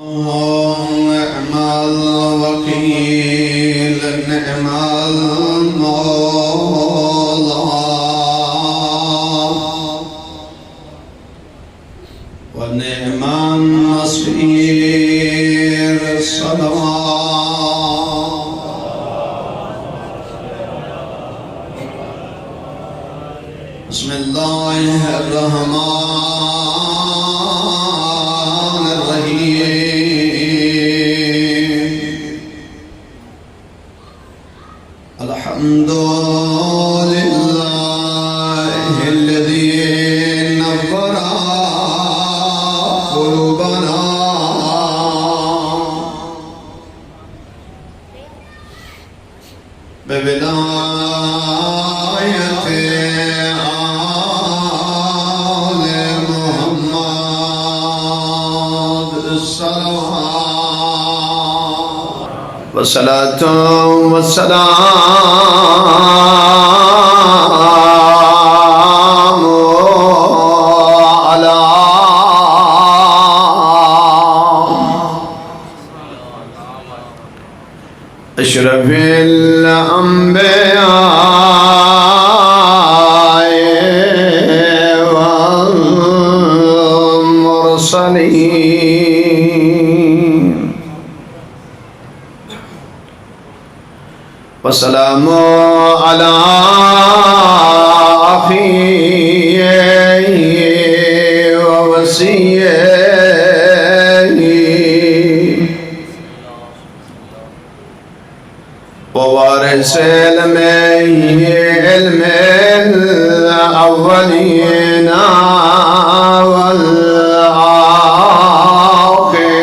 نعم الوكيل نعم المولى ونعم النصير الصلوات بسم الله الرحمن الرحيم الحمد لله الذي نور قلوبنا بولاية آل محمد الصلوات والصلاة والسلام على أشرف الأنبياء والمرسلين والسلام على أخيه ووصيه ووارث علم الأولين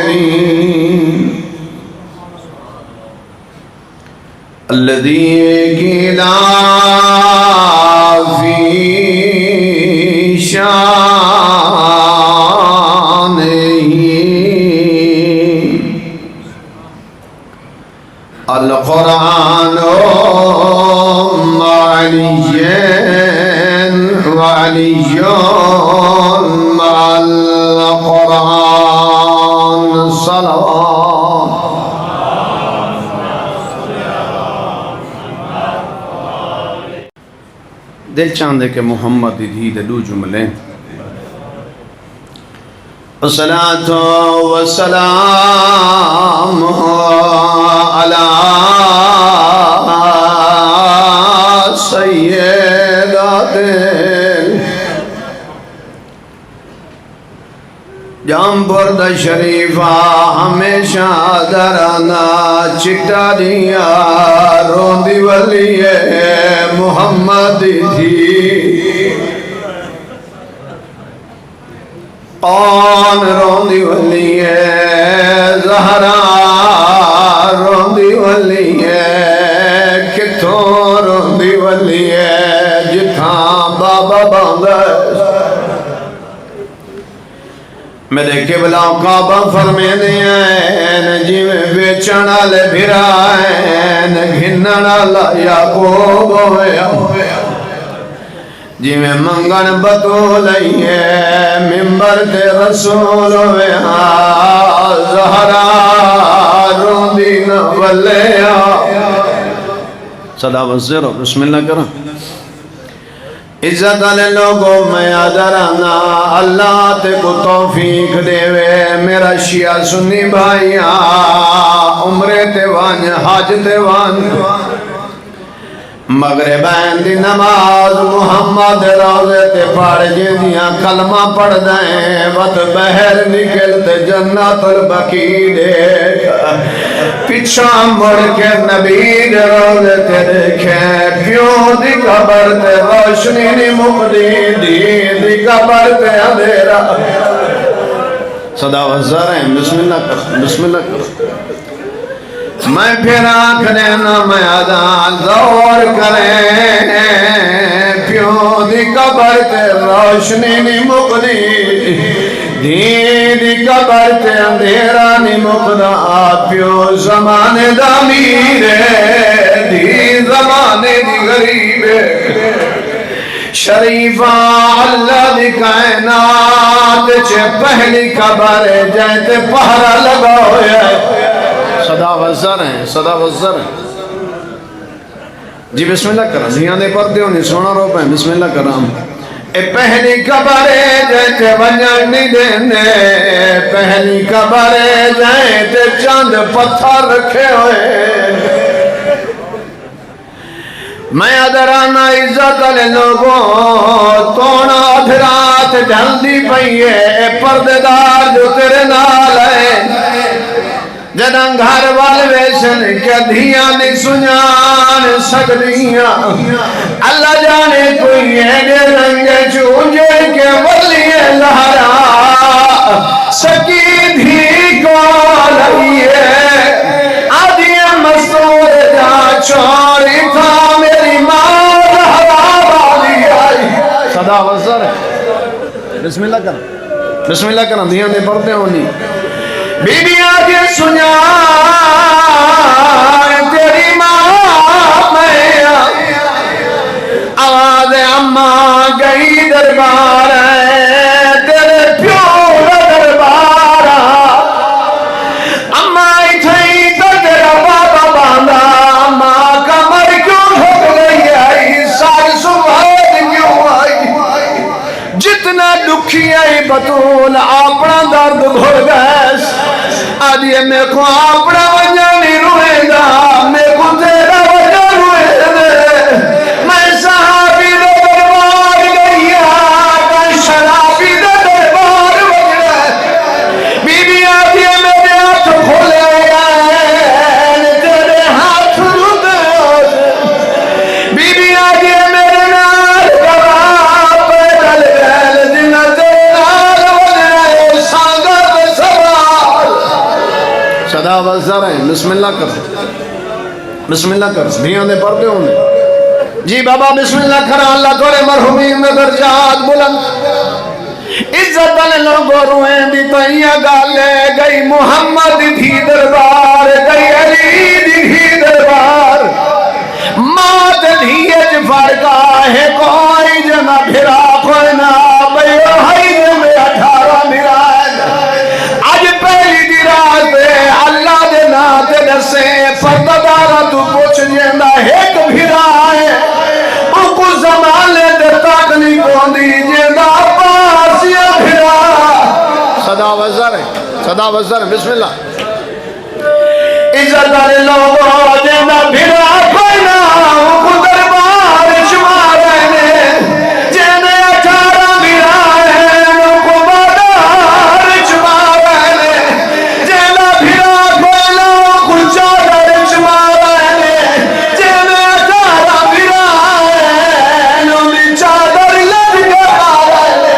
والآخرين الذي قيل في شانه القرآن وعلي مع القرآن صلوات دل چاندے کہ محمد دی دو جملے الصلاة والسلام على سیدات جام برد شریفہ ہمیشہ درانا چکتا دیا روندی ولی محمد تھی کون روندی ولی زہرا روندی ولی کتھوں روندی ولی جتھاں بابا باندھا میرے قبلہ کعبہ فرمینے ہیں جی میں بیچن آلے بھرائیں گھنن آلہ یعقوب ہویا جی میں منگن بطولئی ہے ممبر تے رسول ہویا زہرا روندین واللیا صدا وزیرو بسم اللہ کرم عزت والے لوگوں میں آدرانا اللہ تے کو توفیق دے وے میرا شیعہ سنی بھائیاں عمرے تے وان حج تے وان مغربین دی نماز محمد روزے تے پڑھ جے دیاں کلمہ پڑھ دائیں وقت بہر نکلتے جنت البقی دیکھ پیچھا مڑ کے نبی دے روزے تے دیکھیں پیوں دی قبر تے روشنی نی مقدی دی قبر تے اندھیرا صدا وزاریں بسم اللہ کر بسم اللہ کر میں پھر آنکھ دینا میں آدھان دور کریں پیوں دی قبر تے روشنی نی مقدی دی قبر تے اندھیرا نی مقدا پیوں زمانے دا میرے دی زمانے دی غریب شریفہ اللہ دی کائنات چے پہلی قبر ہے جیتے پہرا لگا ہویا ہے صدا وزر ہیں صدا وزر ہیں جی بسم اللہ کرام دھیان دے پردے ہونی سونا رو پہیں بسم اللہ کرام اے پہلی قبر ہے جیتے ونجن نہیں دینے پہلی قبر ہے جیتے چاند پتھر رکھے ہوئے میں ادرانا عزت علی لوگوں تونا ادھرات جلدی پئیے پردیدار جو تیرے نال ہے جدن گھر والویشن کیا دھیاں نہیں سنیان سکدیاں اللہ جانے کوئی ایڈے رنگے چونجے کے ولیے لہرا سکی دھی کو لئیے آدھیاں مستور جا چوری تھا میری ماں لہرا والی آئی صدا وزر ہے بسم اللہ کرنا بسم اللہ کرنا دھیاں دے پڑھتے ہونی بی بی آگے سنیا تیری ماں میں آواز اماں گئی دربار ہے تیرے پیو دربار اماں اتھائی تو تیرا بابا باندھا اماں کمر کیوں ڈھک گئی آئی ساری سبحت کیوں آئی جتنا دکھی آئی بطول اپنا درد بھول گئے آدھیے میں کو اپنا وجہ نہیں روئے گا میں کو تیرا وجہ روئے دے میں صحابی دے دربار گئی میں شرابی دے دربار وجہ بی بی آدھیے میرے ہاتھ کھولے گئے تیرے ہاتھ رکھے بی بی آدھیے میرے نال گواہ پیدل گئے جنہ تیرے نال وجہ سانگر سوال صدا وزر ہیں بسم اللہ کر بسم اللہ کر دھیاں دے پڑھتے ہونے جی بابا بسم اللہ کر اللہ تورے مرحومین میں درجات بلند عزت علی لوگوں روئیں دی تئیہ گالے گئی محمد دھی دربار گئی علی دھی دربار مات دھیج فرقا ہے کوئی جنا پھرا کوئی نا بیو ہائی میں 18 مراد آج پہلی دی رات اللہ دے ناتے دسے پردادارا تو پوچھ جیندہ ایک بھیرا ہے ان کو زمانے دے تاک نہیں کوندی جیندہ پاسیا بھیرا صدا وزر ہے صدا وزر ہے بسم اللہ عزت علی لوگوں جیندہ بھیرا کوئی نہ ان کو دربار شمار رہنے جیندہ 18 بھیرا ہے ان کو بادار شمار رہنے جیندہ بھیرا کوئی نہ ان کو چادر شمار رہنے جیندہ 18 بھیرا ہے ان کو چادر لگا رہنے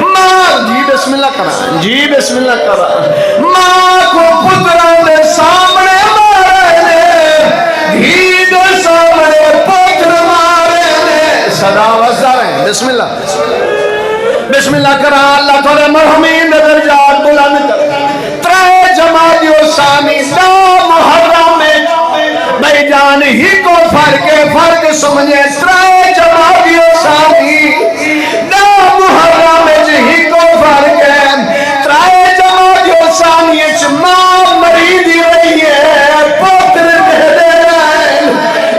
ماں جی بسم اللہ کرا جی بسم اللہ کرا ماں کو پتروں دے سامنے مارے دھی دے سامنے پتر مارے صدا وزر ہے بسم اللہ بسم اللہ کرا اللہ تھوڑے مرحومین دے درجات بلند کر ترے جماعتیوں سامی دا محرم میں بھائی جان ہی کو فرق سمجھے ترے جماعتیوں سامی دا محرم میں ہی کو فرق ترے جماعتیوں سامی ماں مریدی رہی ہے پتر دے دے رہے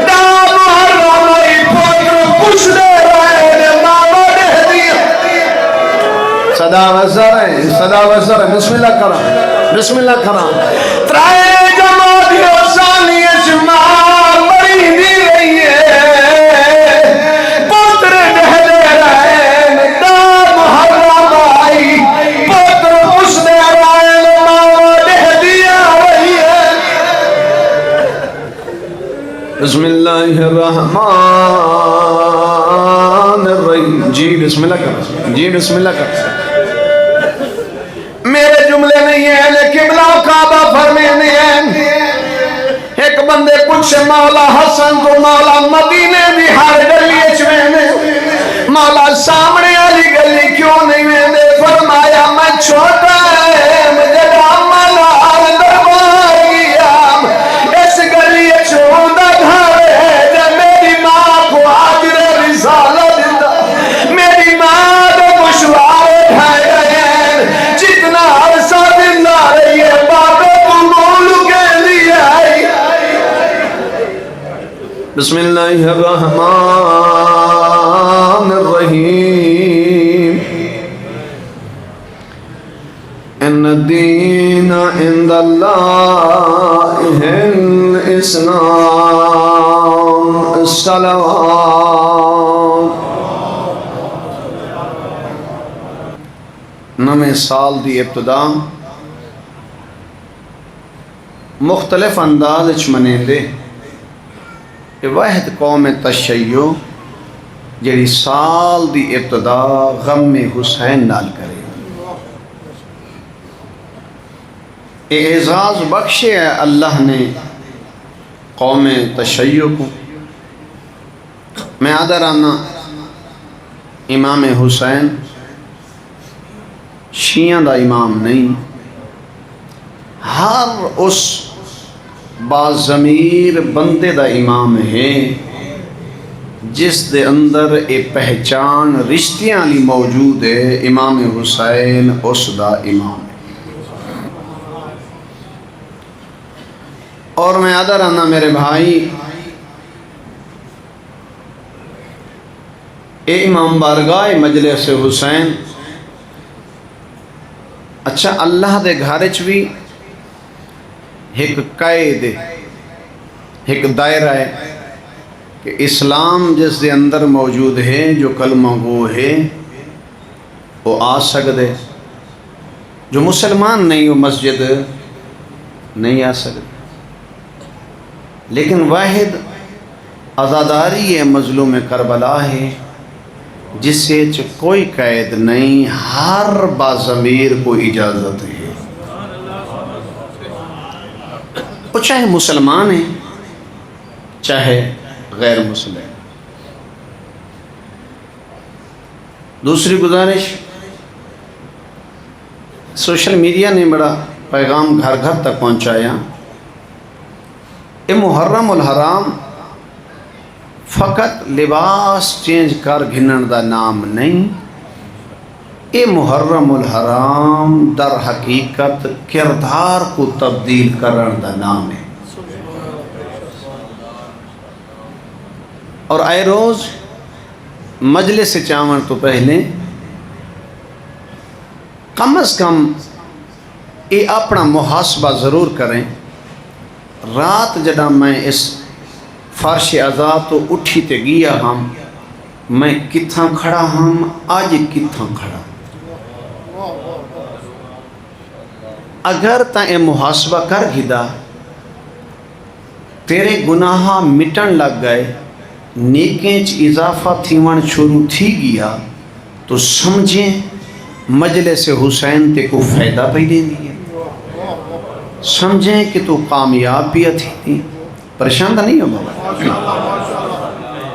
دا محرم میں پتر کچھ دے رہے ماں دے دیا صدا وزر ہے بسم اللہ کرام بسم اللہ کرام ترائے جماعتیوں سانی اجماع مریدی رہی ہے پتر دہ دے رہے دا محرم آئی پتر اس دے رہے ماں دہ دیا رہی ہے بسم اللہ الرحمن الرحیم جی بسم اللہ کرام جی بسم اللہ کرام میرے جملے نہیں ہیں لیکن قبلہ کعبہ فرمینے ہیں ایک بندے پوچھے مولا حسن کو مولا مدینے دی ہر گلی چوینے مولا سامنے والی گلی کیوں نہیں ویندے فرمایا میں چھوٹا ہے مجھے مولا دربار گیا اس گلی چھوڑا گھر ہے جب میری ماں کو حاضر رسالت بسم اللہ الرحمن الرحیم ان الدین عند اللہ الاسلام الصلوات۔ نویں سال دی ابتدا مختلف انداز وچ منیندے کہ واحد قوم تشیع جڑی سال دی ابتدا غم حسین نال کرے، اعزاز بخشے ہے اللہ نے قوم تشیع کو۔ میں آدھرانا امام حسین شیعہ دا امام نہیں، ہر اس باضمیر بندے دا امام ہے جس دے اندر ایک پہچان رشتیاں لی موجود ہے، امام حسین اس دا امام ہے۔ اور میں آدھا رہنا میرے بھائی، اے امام بارگاہ مجلس حسین، اچھا اللہ دے گھرچ بھی ایک قید ایک دائرہ ہے کہ اسلام جس دے اندر موجود ہے، جو کلمہ گو ہے وہ آ سکتے، جو مسلمان نہیں وہ مسجد نہیں آ سکتے، لیکن واحد عزاداری ہے مظلوم کربلا ہے جس سے کوئی قید نہیں، ہر باضمیر کو اجازت ہے، وہ چاہے مسلمان ہیں چاہے غیر مسلم۔ دوسری گزارش، سوشل میڈیا نے بڑا پیغام گھر گھر تک پہنچایا، اے محرم الحرام فقط لباس چینج کر گھنن دا نام نہیں، اے محرم الحرام در حقیقت کردار کو تبدیل کرن دا نام ہے۔ اور آئے روز مجلس چاون تو پہلے کم از کم اے اپنا محاسبہ ضرور کریں، رات جڑا میں اس فرش عزا تو اٹھی تے گیا ہم، میں کتھاں کھڑا ہم، آج کتھاں کھڑا۔ اگر تا اے محاسبہ کر گھدا، تیرے گناہ مٹن لگ گئے، نیکیں چ اضافہ تھیون شروع تھی گیا، تو سمجھیں مجلس حسین تے کو فائدہ پہ دے دیا، سمجھیں کہ تو کامیاب بھی تھی، پریشان تو نہیں ہو بابا،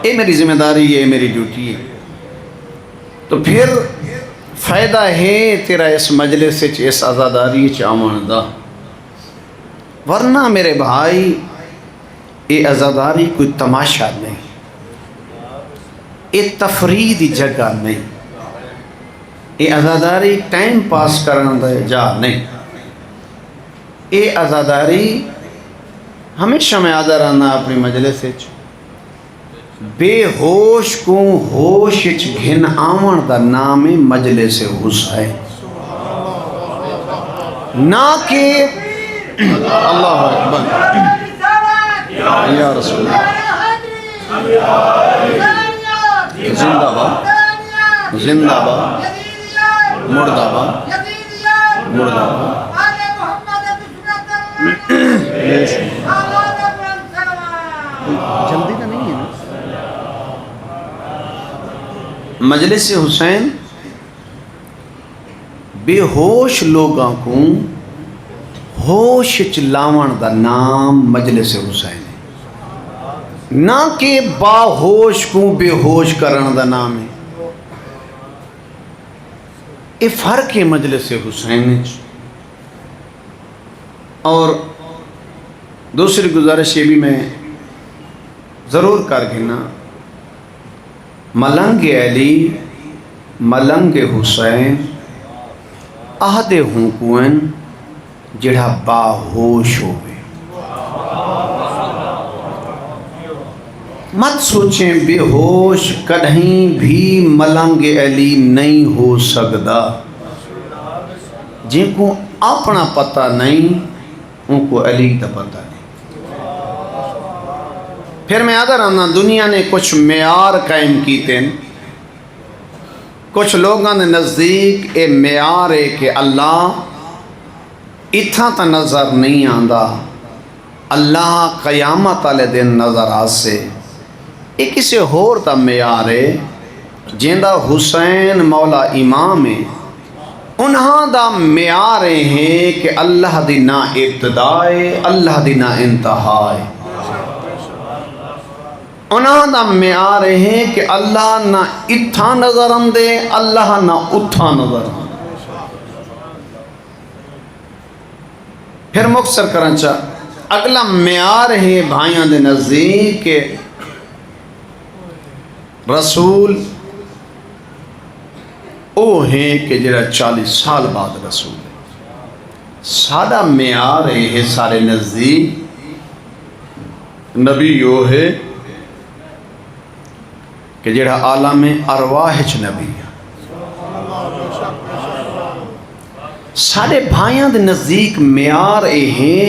اے میری ذمہ داری ہے، میری ڈیوٹی ہے۔ تو پھر فائدہ ہے تیرا اس مجلس سے اس عزاداری چاون دا، ورنہ میرے بھائی یہ عزاداری کوئی تماشا نہیں، یہ تفریح دی جگہ نہیں، یہ عزاداری ٹائم پاس کرنے دا جا نہیں، یہ عزاداری ہمیشہ میں آدھا رہنا اپنی مجلس سے بے ہوش کو ہوش گھن آون دا نام مجلس حسین، نہ کہ اللہ اکبر یا رسول اللہ، زندہ باد زندہ باد مردہ باد مردہ باد۔ جلدی کا نہیں ہے نا۔ مجلس حسین بے ہوش لوگاں کو ہوش چلاون دا نام مجلس حسین ہے، نہ کہ باہوش کو بے ہوش کرن دا نام ہے۔ یہ فرق ہے مجلس حسین۔ اور دوسری گزارش یہ بھی میں ضرور کر گھنا، ملنگ علی ملنگ حسین آہدے ہوں کوئن جڑا باہوش ہوئے۔ مت سوچیں بے ہوش کدہیں بھی ملنگ علی نہیں ہو سکتا. جن کو اپنا پتہ نہیں ان کو علی کا پتہ نہیں. پھر میں آدھا رہا دنیا نے کچھ معیار قائم کیتے ہیں. کچھ لوگوں نے نزدیک اے معیار ہے کہ اللہ اتھا تا نظر نہیں آندا، اللہ قیامت والے دن نظر آسے. یہ کسی ہور تا معیار ہے جیندہ حسین مولا امام ہے. انہاں دا معیار ہے کہ اللہ دی نہ ابتدا ہے، اللہ دی نہ انتہا ہے. انہاں دا معیار ہے کہ اللہ نہ اتھا نظر آندے، اللہ نہ اتھا نظر آندے. پھر مختصر کرنچا اگلا معیار ہے بھائیاں دے نزدیک کہ رسول او ہیں کہ جڑا 40 سال بعد رسول ہے. سادہ معیار ہے سارے نزدیک نبی وہ ہے کہ جڑا عالم ارواح چ نبی ہے. سارے بھائیاں دے نزدیک معیار یہ ہے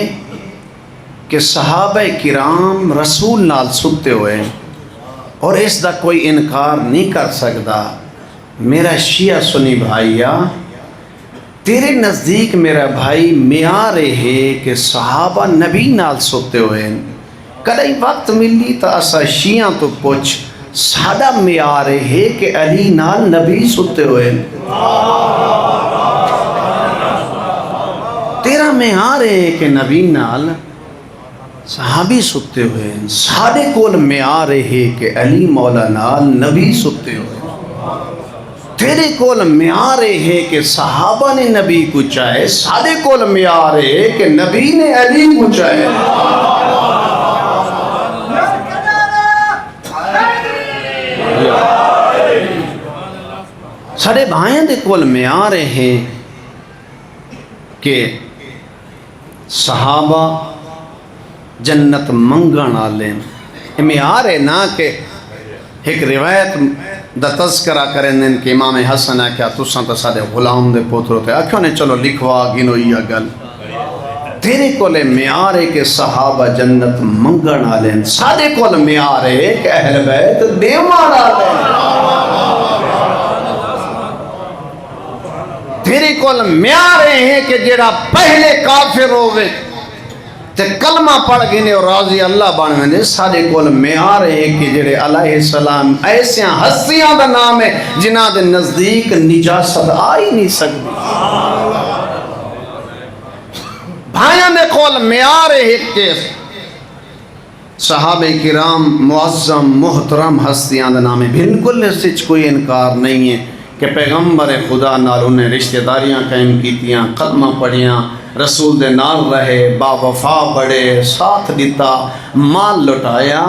کہ صحابہ کرام رسول نال ستے ہوئے اور اس دا کوئی انکار نہیں کر سکتا. میرا شیعہ سنی بھائیا تیرے نزدیک میرا بھائی معیار ہے کہ صحابہ نبی نال ستے ہوئے. کدیں وقت ملی تو اسا شیعہ تو پوچھ سادہ معیار ہے کہ علی نال نبی ستے ہوئے. تیرا معیار ہے کہ نبی نال صحابی ستے ہوئے. سادے کول معیار ہے کہ علی مولا نال نبی ستے ہوئے. تیرے کول معیار ہے کہ صحابہ نے نبی کو چاہے. سادے کول معیار ہے کہ نبی نے علی کو چاہے. سارے بھائیاں دے کول معیار ہے کہ صحابہ جنت منگن والے. معیار ہے نا کہ ایک روایت دا تذکرہ کریں کہ امام حسن ہے کیا تساں تو سارے غلام دے پوترو تے آکھو نے چلو لکھوا گنو یہ گل. تیرے کول معیار ہے کہ صحابہ جنت منگن والے. سارے کول معیار ہے کہ اہل بیت دیوان والے. تیرے کول معیار ہے کہ جڑا پہلے کافر ہوئے تے کلمہ پڑھ گنے اور راضی اللہ بن ویندے. سارے کول معیار ہے کہ جڑے علیہ السلام ایسے ہستیاں دا نام ہے جنہاں دے نزدیک نجاست آ ہی نہیں سکتی. بھائیاں دے کول معیار ہے کہ صحابہ کرام معظم محترم ہستیاں دا نام ہے. بالکل اس وچ کوئی انکار نہیں ہے کہ پیغمبر خدا نال انہیں رشتہ داریاں قائم کیتیاں، کلمہ پڑھیاں، رسول دے نال رہے، با وفا بڑے، ساتھ دیتا، مال لٹایا.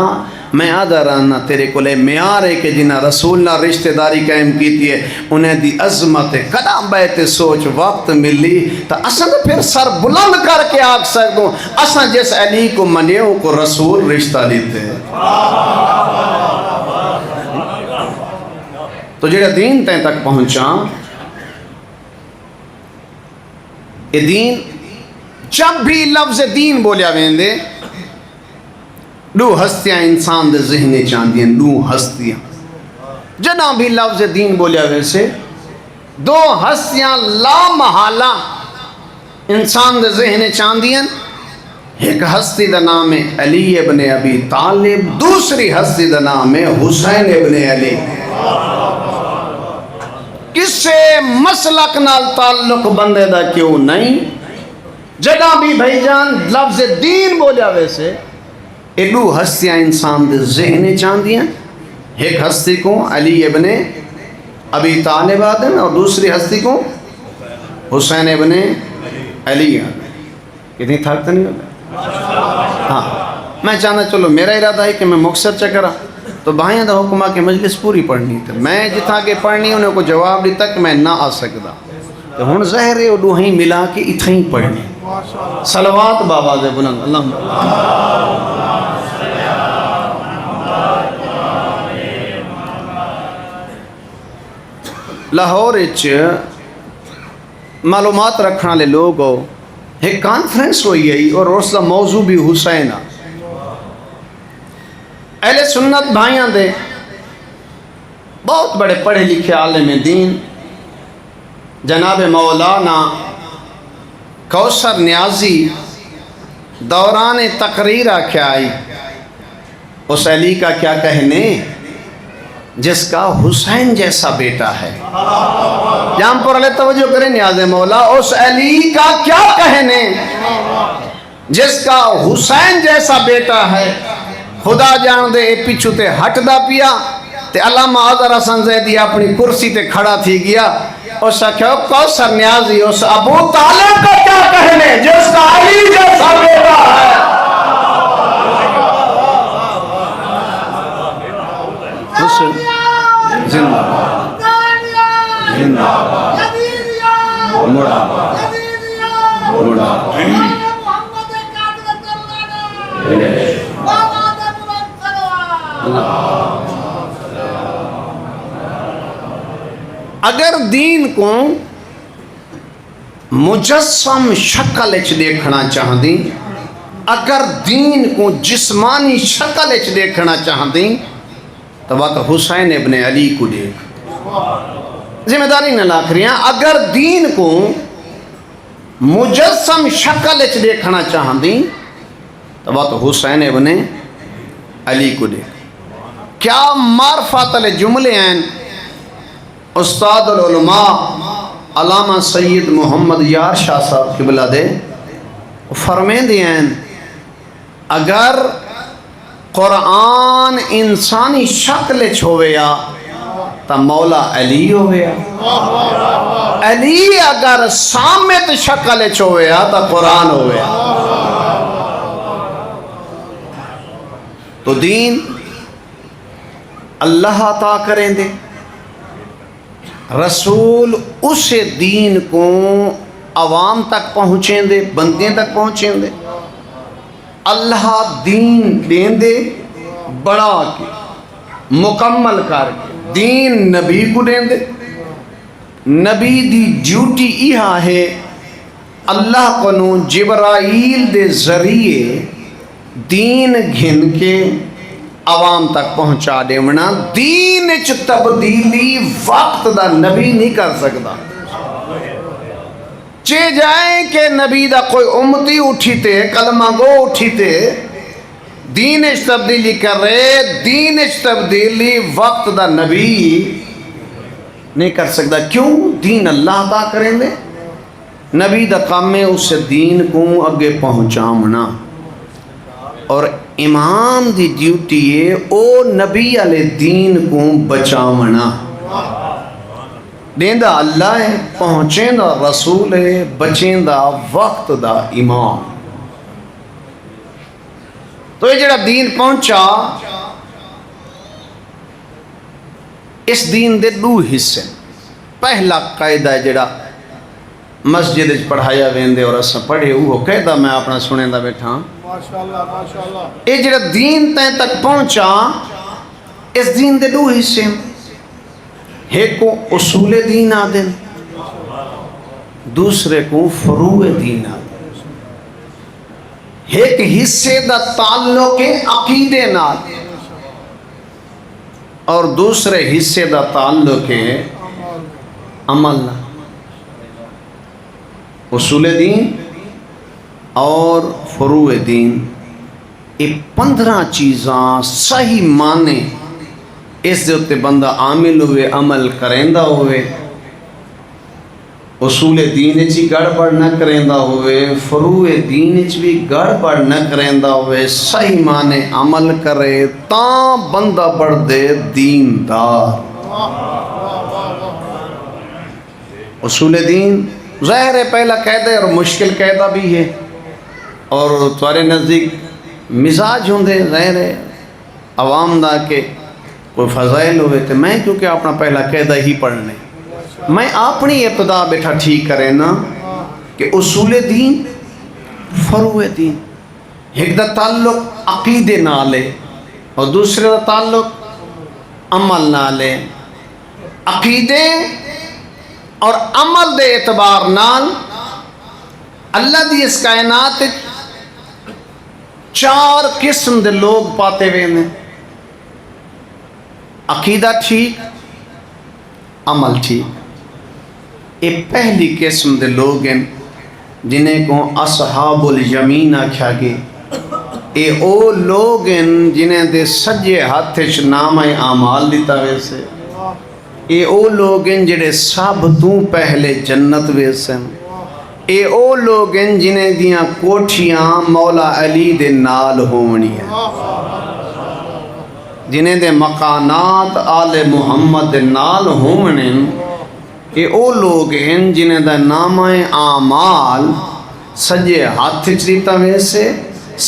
میں آدھا رہنا تیرے کو لے معیار ہے کہ جنہ رسول نال رشتہ داری قائم کیتی ہے انہیں دی عظمت قدم بیت سوچ وقت ملی تو اساں تو پھر سر بلند کر کے آگ سکتوں اساں جس علی کو منیوں کو رسول رشتہ دیتے. تو جڑا دین تین تک پہنچا یہ دین جب بھی لفظ دین بولیا ویندے دو ہستیاں انسان دے ذہنے چاندیاں. دو ہستیاں جنا بھی لفظ دین بولیا ویسے دو ہستیاں لا محالہ انسان دے ذہنے چاندیاں. ایک ہستی دا نام ہے علی ابن ابی طالب، دوسری ہستی دا نام ہے حسین ابن علی. کسے مسلک نال تعلق بندے دا کیوں نہیں. جگہ بھی بھائی جان لفظ دین بولیا ویسے یہ دو ہستیاں انسان دے ذہنے چاندیاں. ایک ہستی کو علی ابن ابی طالب آدم اور دوسری ہستی کو حسین ابن علی آدم. کتنی تھک تو نہیں ہوتا. ہاں میں چاہنا چلو میرا ارادہ ہے کہ میں مختصر چکرا تو بھائیاں دا حکمہ کے مجلس پوری پڑھنی تھی. میں جتھا کے پڑھنی انہیں کو جواب دیتا کہ میں نہ آ سکتا تو ہن ظاہر ہے وہ دوہیں ملا کے اتھا ہی پڑھنی. صلوات بابا دے بلند اللہم لاہور معلومات رکھنے والے لوگ ہو ایک کانفرنس ہوئی ہے اور اس کا موضوع بھی حسین اہل سنت بھائیاں دے بہت بڑے پڑھے لکھے عالم دین جناب مولانا کوثر نیازی دوران تقریر کیا آئی اس علی کا کیا کہنے جس کا حسین جیسا بیٹا ہے. جہاں پر علیہ توجہ کریں نیاز مولا, اس علی کا کیا کہنے جس کا حسین جیسا بیٹا ہے. خدا جان دے پیچھو تے ہٹ دا پیا تے علامہ اظہر حسن زیدی اپنی کرسی تے کھڑا تھی گیا. اس آخیا کوثر نیازی اس ابو طالب کا کیا کہنے جس کا علی جیسا بیٹا ہے. زندہ زندہ مڑا مڑا اگر دین کو مجسم شکل اچ دیکھنا چاہتی, اگر دین کو جسمانی شکل اچ دیکھنا چاہتی تو بات حسین ابن علی کو دیکھ. ذمہ داری نہ لاکھ رہی ہیں. اگر دین کو مجسم شکل اچ دیکھنا چاہتی تو بات حسین ابن علی کو دیکھ. کیا معرفت علی جملے ہیں. استاد العلماء علامہ سید محمد یار شاہ صاحب قبلہ دے فرمین دے ہیں اگر قرآن انسانی شکل چھویا تا مولا علی ہویا, علی اگر سامت شکل چھویا تا قرآن ہویا. تو دین اللہ عطا کریں دے, رسول اس دین کو عوام تک پہنچیں دے, بندے تک پہنچیں دے. اللہ دین دین دے بڑا کے مکمل کر کے دین نبی کو دین دے. نبی دی ڈیوٹی یہ ہے اللہ کو نو جبرائیل دے ذریعے دین گھن کے عوام تک پہنچا دے. ونا دین چ تبدیلی وقت دا نبی نہیں کر سکتا. چے جائیں کہ نبی دا کوئی امتی اٹھیتے کلمہ گو اٹھیتے دین اچ تبدیلی کر رہے, دین اچ تبدیلی وقت دا نبی نہیں کر سکتا. کیوں؟ دین اللہ عطا کریں دے. نبی دا کام میں اس دین کو اگے پہنچامنا, اور امام دی ڈیوٹی ہے او نبی علیہ دین کو بچامنا. دیندہ اللہ ہے, پہنچیں دا رسول ہے, بچیں دا وقت دا امام. تو یہ جڑا دین پہنچا, اس دین دے دو حصے. پہلا قاعدہ جڑا مسجد پڑھایا ویندے اور اساں پڑھے وہ قاعدہ میں اپنا سنے دا بیٹھا. یہ جڑا دین تائیں تک پہنچا, اس دین دے دو حصے. ایک کو اصول دین آدھیں, دوسرے کو فروع دین آدھیں. ایک حصے دا تعلق عقیدے نال اور دوسرے حصے دا تعلق عمل نال. اصول دین اور فروع دین یہ 15 چیزاں صحیح معنی اس دے اتے بندہ عامل ہوئے, عمل کریندا ہوئے, اصول دین چی گڑبڑ نہ کریندا ہوئے, فروع دین چ بھی گڑبڑ نہ کریندا ہوئے, صحیح معنی عمل کرے تاں بندہ بڑھ دے دیندار. اصول دین ظاہر ہے پہلا قاعدہ اور مشکل قاعدہ بھی ہے, اور تمہارے نزدیک مزاج ہوں دے ظاہر ہے عوام دا کے کوئی فضائل ہوئے تو میں کیونکہ اپنا پہلا قاعدہ ہی پڑھنے, میں اپنی ابتدا بیٹھا ٹھیک کرے نا کہ اصول دین فروع دین. ایک دا تعلق عقیدے نالے اور دوسرے دا تعلق عمل نالے. عقیدے اور عمل دے اعتبار نال اللہ دی اس کائنات 4 قسم دے لوگ پاتے ہوئے ہیں۔ عقیدہ ٹھیک، عمل ٹھیک۔ یہ پہلی قسم دے لوگ ہیں جنہیں کو اصحاب الیمین آکھیا گے۔ یہ او لوگ ہیں جنہیں دے سجے ہاتھ نامہ اعمال دیتا ویسے۔ یہ او لوگ ہیں جڑے سب تو پہلے جنت ویسے۔ یہ او لوگ ہیں جنہیں دیاں کوٹھیاں مولا علی دے نال ہونی ہیں، جنہیں دے مکانات آل محمد دے نال ہونے۔ یہ او لوگ ہیں جنہیں دا نامہ اعمال سجے ہاتھ دیتا ویسے،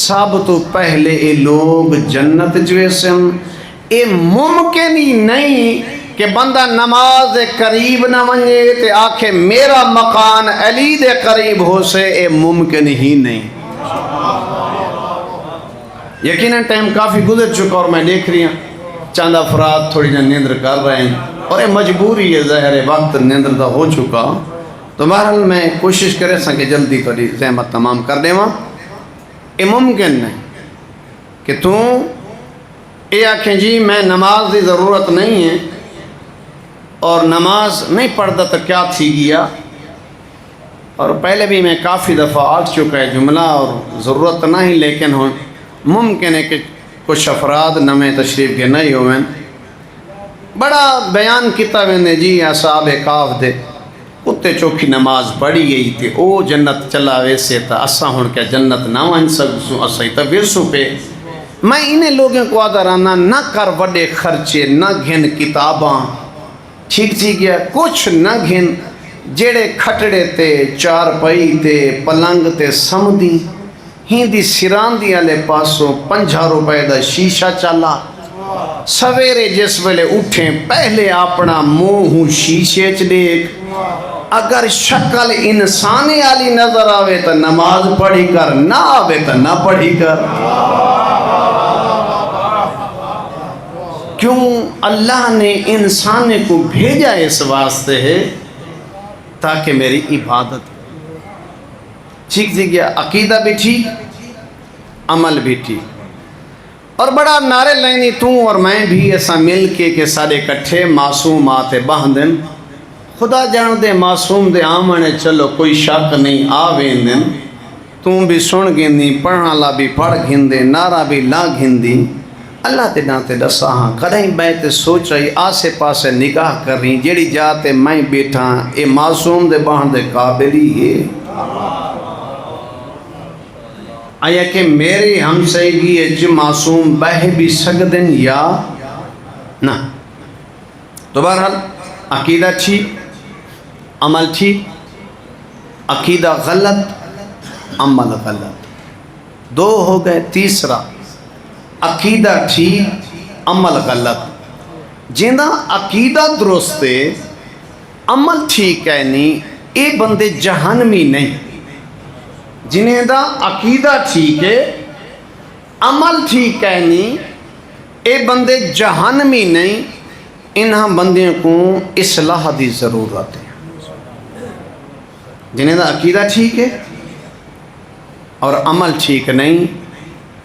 سب تو پہلے یہ لوگ جنت ویسے۔ یہ ممکن ہی نہیں کہ بندہ نماز دے قریب نہ ونجے تے آکھے میرا مکان علی دے قریب ہو سے، یہ ممکن ہی نہیں۔ یقیناً ٹائم کافی گزر چکا اور میں دیکھ رہی ہوں چند افراد تھوڑی نہ نیندر کر رہے ہیں، اور یہ مجبوری ہے، ظاہر وقت نیندر دا ہو چکا۔ تو بہرحال میں کوشش کرے سا کہ جلدی تھوڑی زحمت تمام کر دیں۔ یہ ممکن نہیں کہ تو یہ آکھیں جی میں نماز دی ضرورت نہیں ہے اور نماز نہیں پڑھتا تو کیا تھی گیا۔ اور پہلے بھی میں کافی دفعہ آ چکا ہے جملہ، اور ضرورت نہیں، لیکن ہوں ممکن ہے کہ کچھ افراد نمے تشریف کے نہیں ہوئے۔ بڑا بیان کیتا ویندے جی اصحاب کہف دے کتے چوکھی نماز پڑھی گئی تھی، او جنت چلا ویسے تا اساں ہن کیا جنت نہ ون سکسوں، اساں تا ورسوں پہ۔ میں انہیں لوگوں کو آدھا رانا نہ کر وڈے خرچے، نہ گھن کتاباں، ٹھیک تھی گیا، کچھ نہ گھن، جیڑے کھٹڑے تے چارپائی تے پلنگ تے سمدی ہی دی سراندی والے پاسوں 50 روپے دا شیشہ چلا۔ سویرے جس ویلے اٹھیں پہلے اپنا منہ شیشے چ دیکھ، اگر شکل انسانی والی نظر آوے تو نماز پڑھی کر، نہ آوے تو نہ پڑھی کر۔ کیوں؟ اللہ نے انسان کو بھیجا اس واسطے ہے تاکہ میری عبادت ٹھیک تھی گیا، عقیدہ بھی ٹھیک، عمل بھی ٹھیک۔ اور بڑا نعرے لینی تو اور میں بھی ایسا مل کے سارے کٹھے معصومات بہندن، خدا جان دے معصوم دے آمنے چلو کوئی شک نہیں آویندن، تم بھی سن گھندی، پڑھنا لا بھی پڑھ گھندے، نعرہ بھی لا گھندی۔ اللہ تے ناتے دسا ہاں کدیں بیٹھے سوچ رہی آسے پاسے نگاہ کر رہی جیڑی جاتے میں بیٹھا اے معصوم دے بہن دے قابل ہی ہے۔ آیا کہ میری ہمسائیگی اچ معصوم بہ بھی سکدن یا نہ؟ تو بہرحال عقیدہ ٹھیک، عمل ٹھیک۔ عقیدہ غلط، عمل غلط، 2 ہو گئے۔ تیسرا عقیدہ ٹھیک، عمل غلط۔ جیندہ عقیدہ درست ہے، عمل ٹھیک ہے نہیں، اے بندے جہنمی نہیں۔ جنہیں دا عقیدہ ٹھیک ہے، عمل ٹھیک ہے نہیں، اے بندے جہنمی نہیں۔ انہاں بندیوں کو اصلاح دی ضرورت ہے۔ جنہیں دا عقیدہ ٹھیک ہے اور عمل ٹھیک نہیں،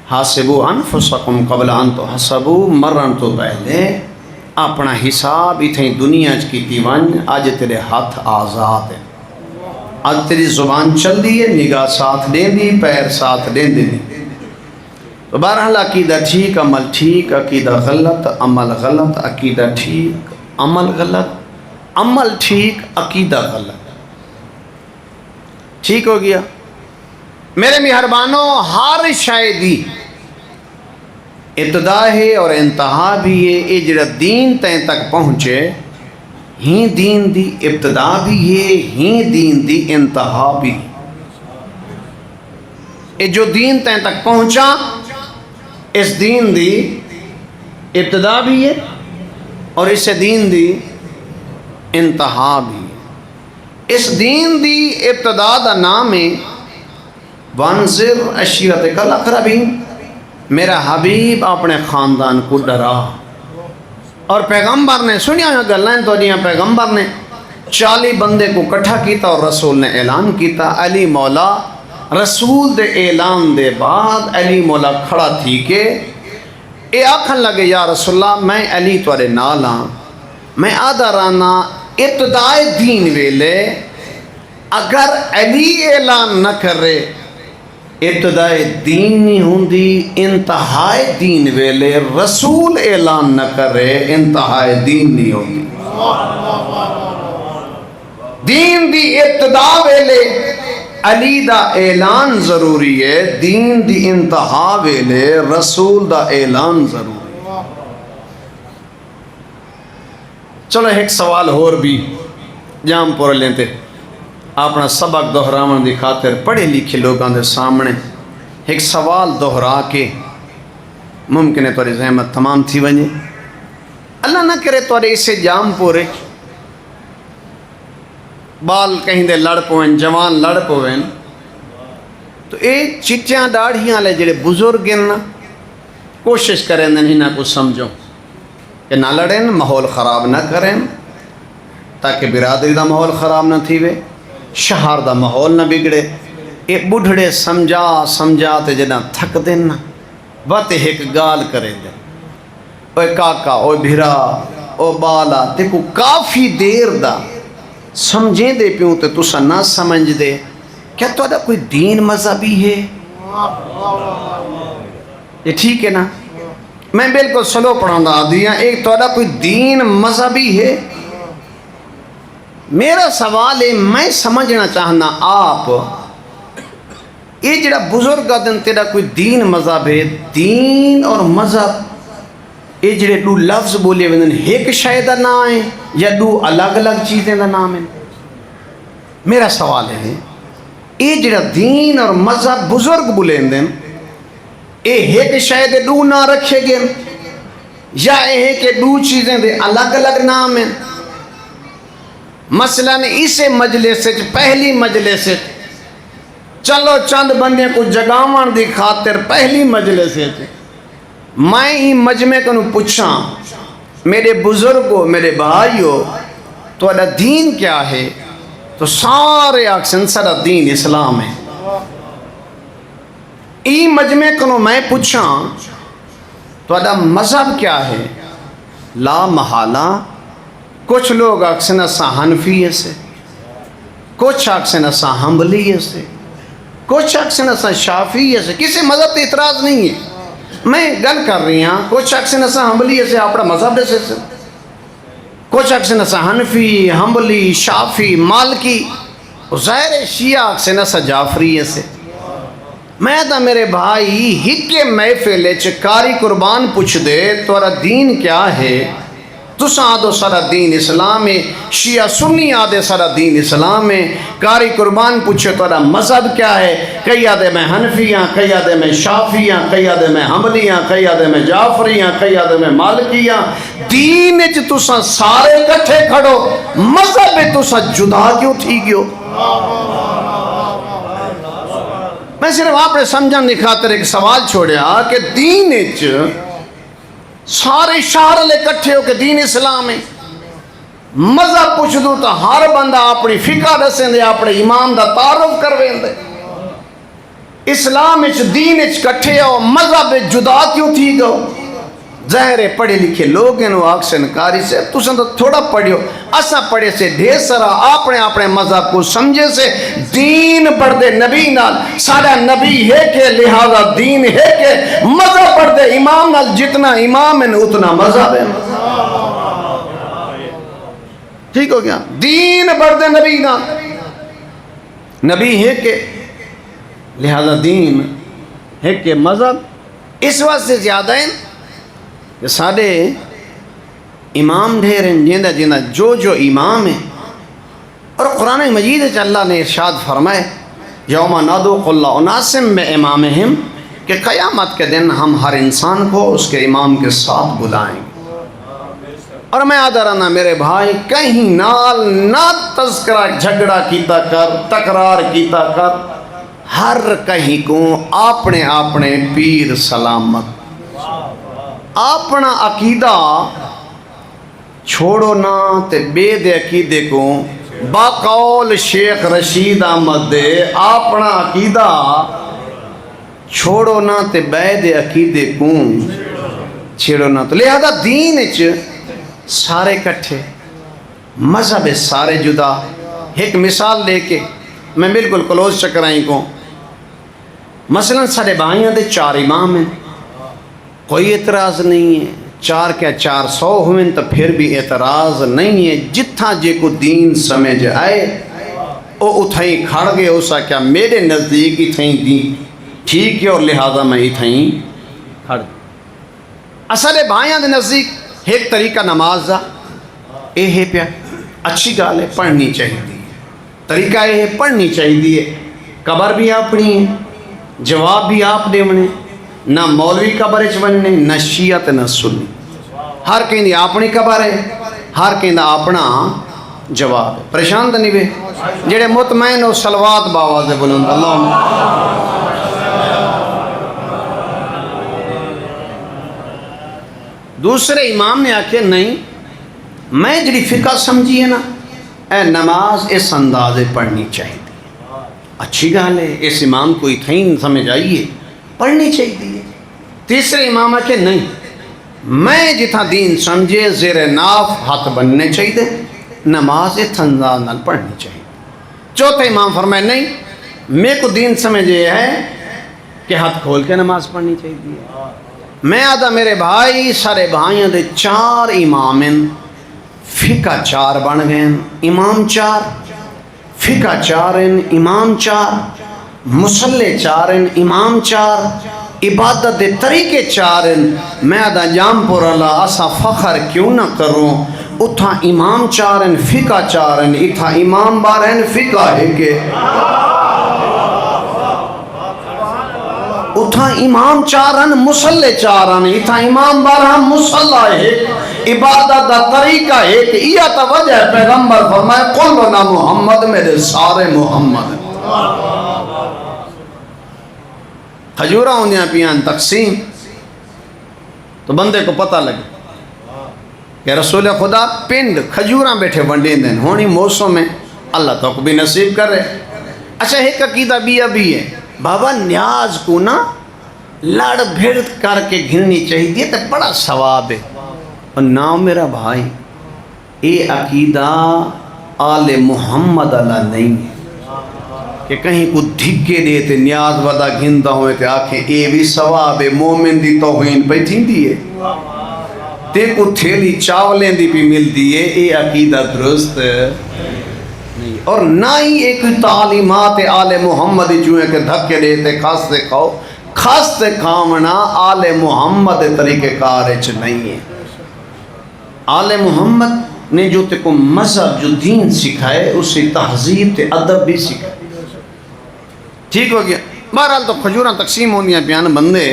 حاسبوا انفسکم قبل ان تحاسبوا، مرن تو پہلے اپنا حساب اتنی دنیا کی دیوان۔ آج تیرے ہاتھ آزاد ہیں، آج تیری زبان چل دی ہے، نگاہ ساتھ دیں دی، پیر ساتھ دیں دی۔ تو بہرحال عقیدہ ٹھیک، عمل ٹھیک، عقیدہ غلط، عمل غلط، عقیدہ ٹھیک، عمل غلط، عمل ٹھیک، عقیدہ غلط۔ ٹھیک ہو گیا؟ میرے مہربانوں، ہر شاید ابتدا ہے اور انتہا بھی ہے۔ یہ جڑا دین تین تک پہنچے، ہی دین دی ابتدا بھی ہے، ہی دین دی انتہا بھی۔ یہ جو دین تین تک پہنچا، اس دین دی ابتدا بھی ہے اور اس دین دی انتہا بھی ہے۔ اس دین دی ابتدا دا نام ہے وانذر عشیرتک الاقربین، میرا حبیب اپنے خاندان کو ڈرا۔ اور پیغمبر نے سنیا گلیں تو جیاں پیغمبر نے 40 بندے کو کٹھا کیتا اور رسول نے اعلان کیتا علی مولا رسول دے اعلان دے بعد علی مولا کھڑا تھی کہ اے آکھن لگے یا رسول اللہ میں علی توارے نال ہاں میں آدھا رانا ابتدائے دین ویلے اگر علی اعلان نہ کرے ابتدائے دین نہیں ہوندی انتہائے دین ویلے رسول اعلان نہ کرے انتہائے دین نہیں ہوندی دین دی ابتدا ویلے علی دا اعلان ضروری ہے دین دی انتہا ویلے رسول دا اعلان ضروری ہے چلو ایک سوال اور بھی جام پور لیتے اپنا سبق دہراون دی خاطر پڑھے لکھے لوگوں دے سامنے ایک سوال دہرا کے ممکن ہے تھوڑی زحمت تمام تھی وجے اللہ نہ کرے تھوڑے اسے جام پورے بال کہیں دے لڑ پویں جوان لڑ پویں تو اے چٹیاں داڑھیاں لے جڑے بزرگ ہیں کوشش کریں دن ہی نہ کچھ سمجھو کہ نہ لڑیں ماحول خراب نہ کریں تاکہ برادری دا ماحول خراب نہ تھی وے شہر دا ماحول نہ بگڑے اے بڑھڑے سمجھا تے جنا تھک دین نا بات ایک گال کریں دیں اوے کاکا اوے بھرا او بالا تے کو کافی دیر دا سمجھیں دے پیوں تے تسا نہ سمجھ دے کیا تو ادا کوئی دین مذہبی ہے یہ ٹھیک ہے نا میں بالکل سلو پڑھاؤں دا دیا ایک تو ادا کوئی دین مذہبی ہے میرا سوال ہے میں سمجھنا چاہنا آپ یہ جڑا بزرگ دن تیرا کوئی دین مذہب ہے دین اور مذہب یہ جڑے دو لفظ بولے ویندن ایک شے دا نام ہے یا دو الگ الگ چیزیں دا نام ہے میرا سوال ہے یہ جڑا دین اور مذہب بزرگ بولیں یہ ایک شے دے دو نہ رکھے گئے یا یہ کہ دو چیزیں دے الگ الگ نام ہیں مثلا اسے مجلس سے پہلی مجلس سے چلو چند بندے کو جگاوان دی خاطر پہلی مجلس سے میں ہی مجمع کو پوچھاں میرے بزرگوں میرے بھائیوں تو ادا دین کیا ہے تو سارے آکسن سارا دین اسلام ہے ای مجمع کو میں پوچھاں تو ادا مذہب کیا ہے لا محالہ کچھ لوگ آکسن اسا حنفیہ سے کچھ آکسن اسا حنبلیہ سے کچھ آکسن اسا شافیہ سے کسی مذہب پہ اعتراض نہیں ہے میں گل کر رہی ہاں کچھ اکثر نسا حنبلی سے اپنا مذہب دے سے کچھ اکثر نسا حنفی حنبلی شافی مالکی ظاہر شیعہ اکثر نسا جعفری سے میں تا میرے بھائی ہکے محفل چکاری قربان پوچھ دے تورا دین کیا ہے تسا آدھو سارا دین اسلام ہے شیعہ سنی آدھے سارا دین اسلام ہے کاری قربان پوچھے تورا مذہب کیا ہے کئی آدھے میں حنفیاں کئی آدھے میں شافیاں کئی آدھے میں حنبلیاں کئی آدھے میں جعفریاں کئی آدھے میں مالکیاں دین چ تسا سارے کٹھے کھڑو مذہب تسا جدا کیوں تھی گیو میں صرف آپ نے سمجھن دی خاطر ایک سوال چھوڑیا کہ دین چ سارے شہر لے کٹھے ہو کہ دین اسلام ہے مذہب پوچھ دوں تو ہر بندہ اپنی فقہ دسیں دے اپنے امام دا تعارف کرویں دے اسلام اچ دین اچ کٹھے ہو مذہب جدا کیوں تھی گو ظاہر پڑھے لکھے لوگ ہیں وہ آکسن کاری سے تساں تو تھوڑا پڑھیو اساں پڑھے سے ڈھیر سارا اپنے مذہب کو سمجھے سے دین پڑھ دے نبی نال سارا نبی ہے کہ لہذا دین ہے کہ مذہب پڑھ دے امام نال جتنا امام ہے اتنا مذہب ہے ٹھیک ہو گیا دین پڑھ دے نبی نال نبی ہے کہ لہذا دین ہے کہ مذہب اس وقت سے زیادہ ہیں کہ سارے امام ڈھیر ہیں جیندہ جیندہ جو امام ہیں اور قرآن مجید ہے اللہ نے ارشاد فرمائے یوم نادو کل اناس بامامہم کہ قیامت کے دن ہم ہر انسان کو اس کے امام کے ساتھ بلائیں گے اور میں آدھا رہنا میرے بھائی کہیں نال نہ تذکرہ جھگڑا کیتا کر تکرار کیتا کر ہر کہیں کو اپنے پیر سلامت اپنا عقیدہ چھوڑو نہ تے بے دے عقیدے کو باقول شیخ رشید احمد دے اپنا عقیدہ چھوڑو نہ تے بے دے عقیدے کو چھیڑو نہ. تو لہذا دین اچ سارے کٹھے مذہب سارے جدا. ایک مثال لے کے میں بالکل کلوز چکرائیں کو مثلا سارے بھائیاں دے 4 امام ہیں, کوئی اعتراض نہیں ہے. 4 کیا 400 ہوئیں تو پھر بھی اعتراض نہیں ہے. جتھا جے کو دین سمجھ آئے او اتھائیں کھڑ گئے اسا کیا میرے نزدیک اتھائیں دین ٹھیک ہے اور لہذا میں اتھائیں کھڑ. اصل بھائیاں دے نزدیک ایک طریقہ نماز دا اے ہے پیا اچھی گال ہے, پڑھنی چاہیے. طریقہ یہ ہے پڑھنی چاہیے. قبر بھی اپنی ہے, جواب بھی آپ دے بنے, نہ مولوی قبر چ بننے نہ شیعہ نہ سنی. ہر کہیں دی اپنی قبر ہے, ہر کہیں دا اپنا جواب ہے. پریشان تو نہیں وے جڑے مطمئن ہو صلوات باواز بلند اللہ. دوسرے امام نے آکھے نہیں, میں جڑی فقہ سمجھی ہے نا اے نماز اس اندازے پڑھنی چاہیے. اچھی گال ہے, اس امام کو اتھائیں سمجھ آئیے پڑھنی چاہیے. تیسرے امام آکھے نہیں, میں جتھا دین سمجھے زیر ناف ہاتھ بننے چاہیے, نماز اس انداز نال پڑھنی چاہیے. چوتھے امام فرمائے نہیں, میرے کو دین سمجھے ہے کہ ہاتھ کھول کے نماز پڑھنی چاہیے. میں آدھا میرے بھائی سارے بھائیوں دے 4 امام ہیں, فقہ 4 بن گئے, امام 4, فقہ 4 ہیں, امام 4, مسلح 4 ہیں, امام 4, عبادت دے طریقے 4 ہیں. میں آدھا جام پور اللہ اسا فخر کیوں نہ کروں, اتھا امام 4 ہیں, فقہ 4 ہیں, اتھا امام 12 ہیں, فقہ ہے کہ اتھا امام 4 ہیں, مسلح 4 ہیں, اتھا امام 12 مسلح ہے. عبادت دا طریقہ ہے کہ یہ توجہ ہے. پیغمبر فرمائے قلنا محمد, میرے سارے محمد. کھجورہ ہوندیاں پیان تقسیم تو بندے کو پتہ لگے کہ رسول خدا پنڈ کھجوراں بیٹھے ونڈے دیں ہونی موسم میں اللہ تو کو بھی نصیب کر رہے. اچھا ایک عقیدہ بھی ابھی ہے, بابا نیاز کو نا لڑ بھیڑ کر کے گھننی چاہیے تو بڑا ثواب ہے. اور نہ میرا بھائی اے عقیدہ آل محمد اللہ نہیں ہے کہ کہیں کو دھکے دیتے نیاز ودا گھندا ہوئے کہ آنکھیں اے بھی ثواب ہے. مومن دی توہین پہ تھی دی ہے, تے کو تھیلی چاولیں دی بھی مل دی ہے. اے عقیدہ درست نہیں. اور نہ ہی ایک تعلیمات آل محمد جو ہے کہ دھکے دیتے کھاستے کھاؤ, کھاستے کھامنا آل محمد طریقہ کارج نہیں ہے. آل محمد نے جو تے کو مذہب جو دین سکھائے اسی تہذیب تے ادب بھی سکھائے. ٹھیک ہو گیا. بہرحال تو کھجوراں تقسیم ہوندیاں پیان بندے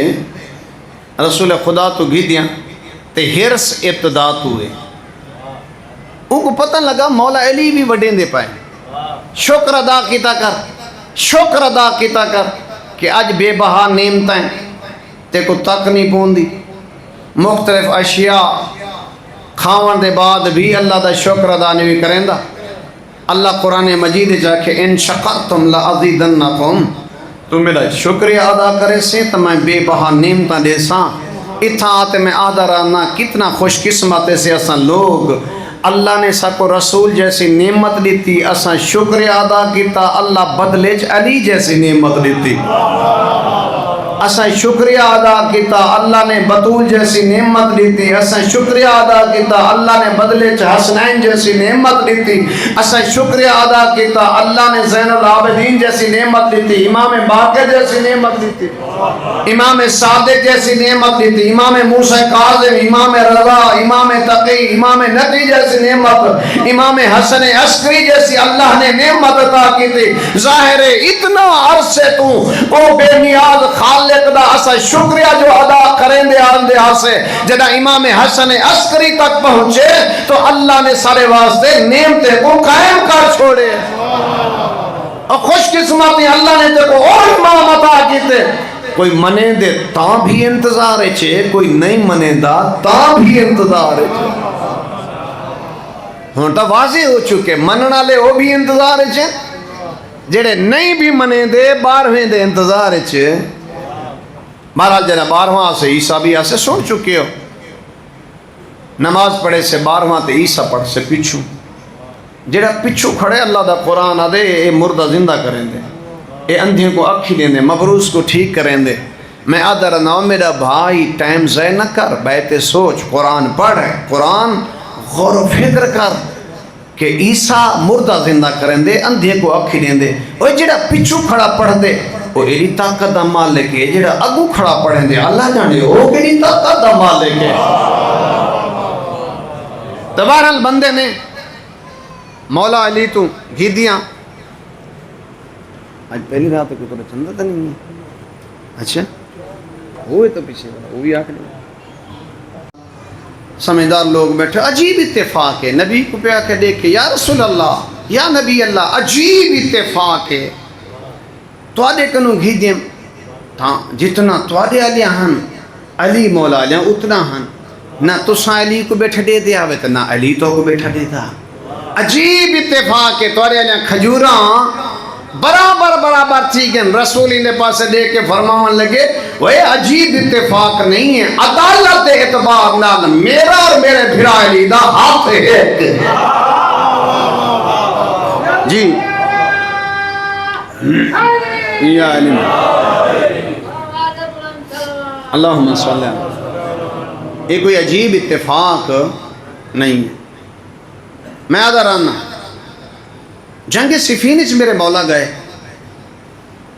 رسول خدا تو گھی دیاں تے ہرس ابتدا ہوئے. ان کو پتہ لگا مولا علی بھی وڈین دے پائے. شکر ادا کیتا کر, شکر ادا کیتا کر کہ اج بے بہا نعمتیں تے کو تک نہیں پوندی. مختلف اشیاء کھاون دے بعد بھی اللہ دا شکر ادا نہیں کریں دا. اللہ قرآن مجید جا کہ ان شکرتم لازیدنکم, تو میرا شکریہ ادا کرے سے تو میں بے بہا نعمتاں دے ساں. اتھا آتے میں آدھا رہنا کتنا خوش قسمت سے اساں لوگ اللہ نے سکو رسول جیسی نعمت دیتی, اساں شکریہ ادا کیتا, اللہ بدلے علی جیسی نعمت دیتی. اساں شکریہ ادا کیتا, اللہ نے بطول جیسی نعمت دیتی. اساں شکریہ ادا کیتا, اللہ نے بدلے حسنین جیسی نعمت دیتی. اساں شکریہ ادا کیتا, اللہ نے زین العابدین جیسی نعمت دیتی, امام باقر جیسی نعمت دیتی, امام صادق جیسی نعمت دیتی, امام موسیٰ کاظم, امام رضا, امام تقی, امام نقی جیسی نعمت, امام حسن عسکری جیسی اللہ نے نعمت عطا کی تھی. ظاہر ہے اتنا عرصے تو او بے نیاز خالق دا اسا شکریہ جو ادا کریں دے آندے ہاسے جدا امام حسن عسکری تک پہنچے تو اللہ نے سارے واسطے نعمتیں کو قائم کر چھوڑے. اور خوش قسمتی اللہ نے تے کو اور امام عطا کیتے. کوئی منے دے تاں بھی انتظار ہے چھے, کوئی نہیں منے دا تاں بھی انتظار ہے چھے. ہوں تو واضح ہو چکے منن والے وہ بھی انتظار چ جڑے نہیں بھی منے دے 12ویں دے انتظار چ بہرحال جڑا 12واں سے عیسیٰ بھی ایسے سن چکے ہو نماز پڑھے سے 12واں تے عیسیٰ پڑھ سے پچھو جڑا پچھو کھڑے اللہ دا قرآن آدھے اے مردہ زندہ کریں دے اے اندھیں کو اکھی دیں دے مبروس کو ٹھیک کریں دے میں آدھا رہا ہوں میرا بھائی ٹائم ضائع نہ کر بیٹھے سوچ قرآن پڑھ قرآن غور و فکر کر کہ عیسیٰ مردہ زندہ کریں دے اندھے کو اکھی دیں دے وہ جڑا پچھو کھڑا پڑھ دے وہ ایری طاقت دا مالک ہے جڑا اگو کھڑا پڑھیں دے اللہ جانے وہ ایری طاقت دا مالک ہے تو بہرحال بندے نے مولا علی تو گھی دیاں آج پہلی رات کو تو چندہ تا نہیں ہے اچھا ہوئے تو پیچھے وہ بھی آکھ لیں سمجھدار لوگ بیٹھے عجیب اتفاق ہے نبی کو پہ آکے دیکھے یا رسول اللہ یا نبی اللہ عجیب اتفاق ہے تو آدھے کنو گھی دیں جتنا تو آدھے علیہ ہن علی مولا علیہ اتنا ہن نہ تو سا علی کو بیٹھا دے دیا ہوئے تو نہ علی تو کو بیٹھا دے دا عجیب اتفاق ہے تو آدھے علیہ کھجوراں برابر تھی گئے رسولی نے پاسے دے کے فرماون لگے وہ عجیب اتفاق نہیں ہے عدالت اعتبار نال میرا اور میرے بھرا علی دا ہاتھ ہے جی یا علم اللہم صلی اللہ علیہ وسلم یہ کوئی عجیب اتفاق نہیں ہے میں آدھا رہنا جنگ صفین سے میرے مولا گئے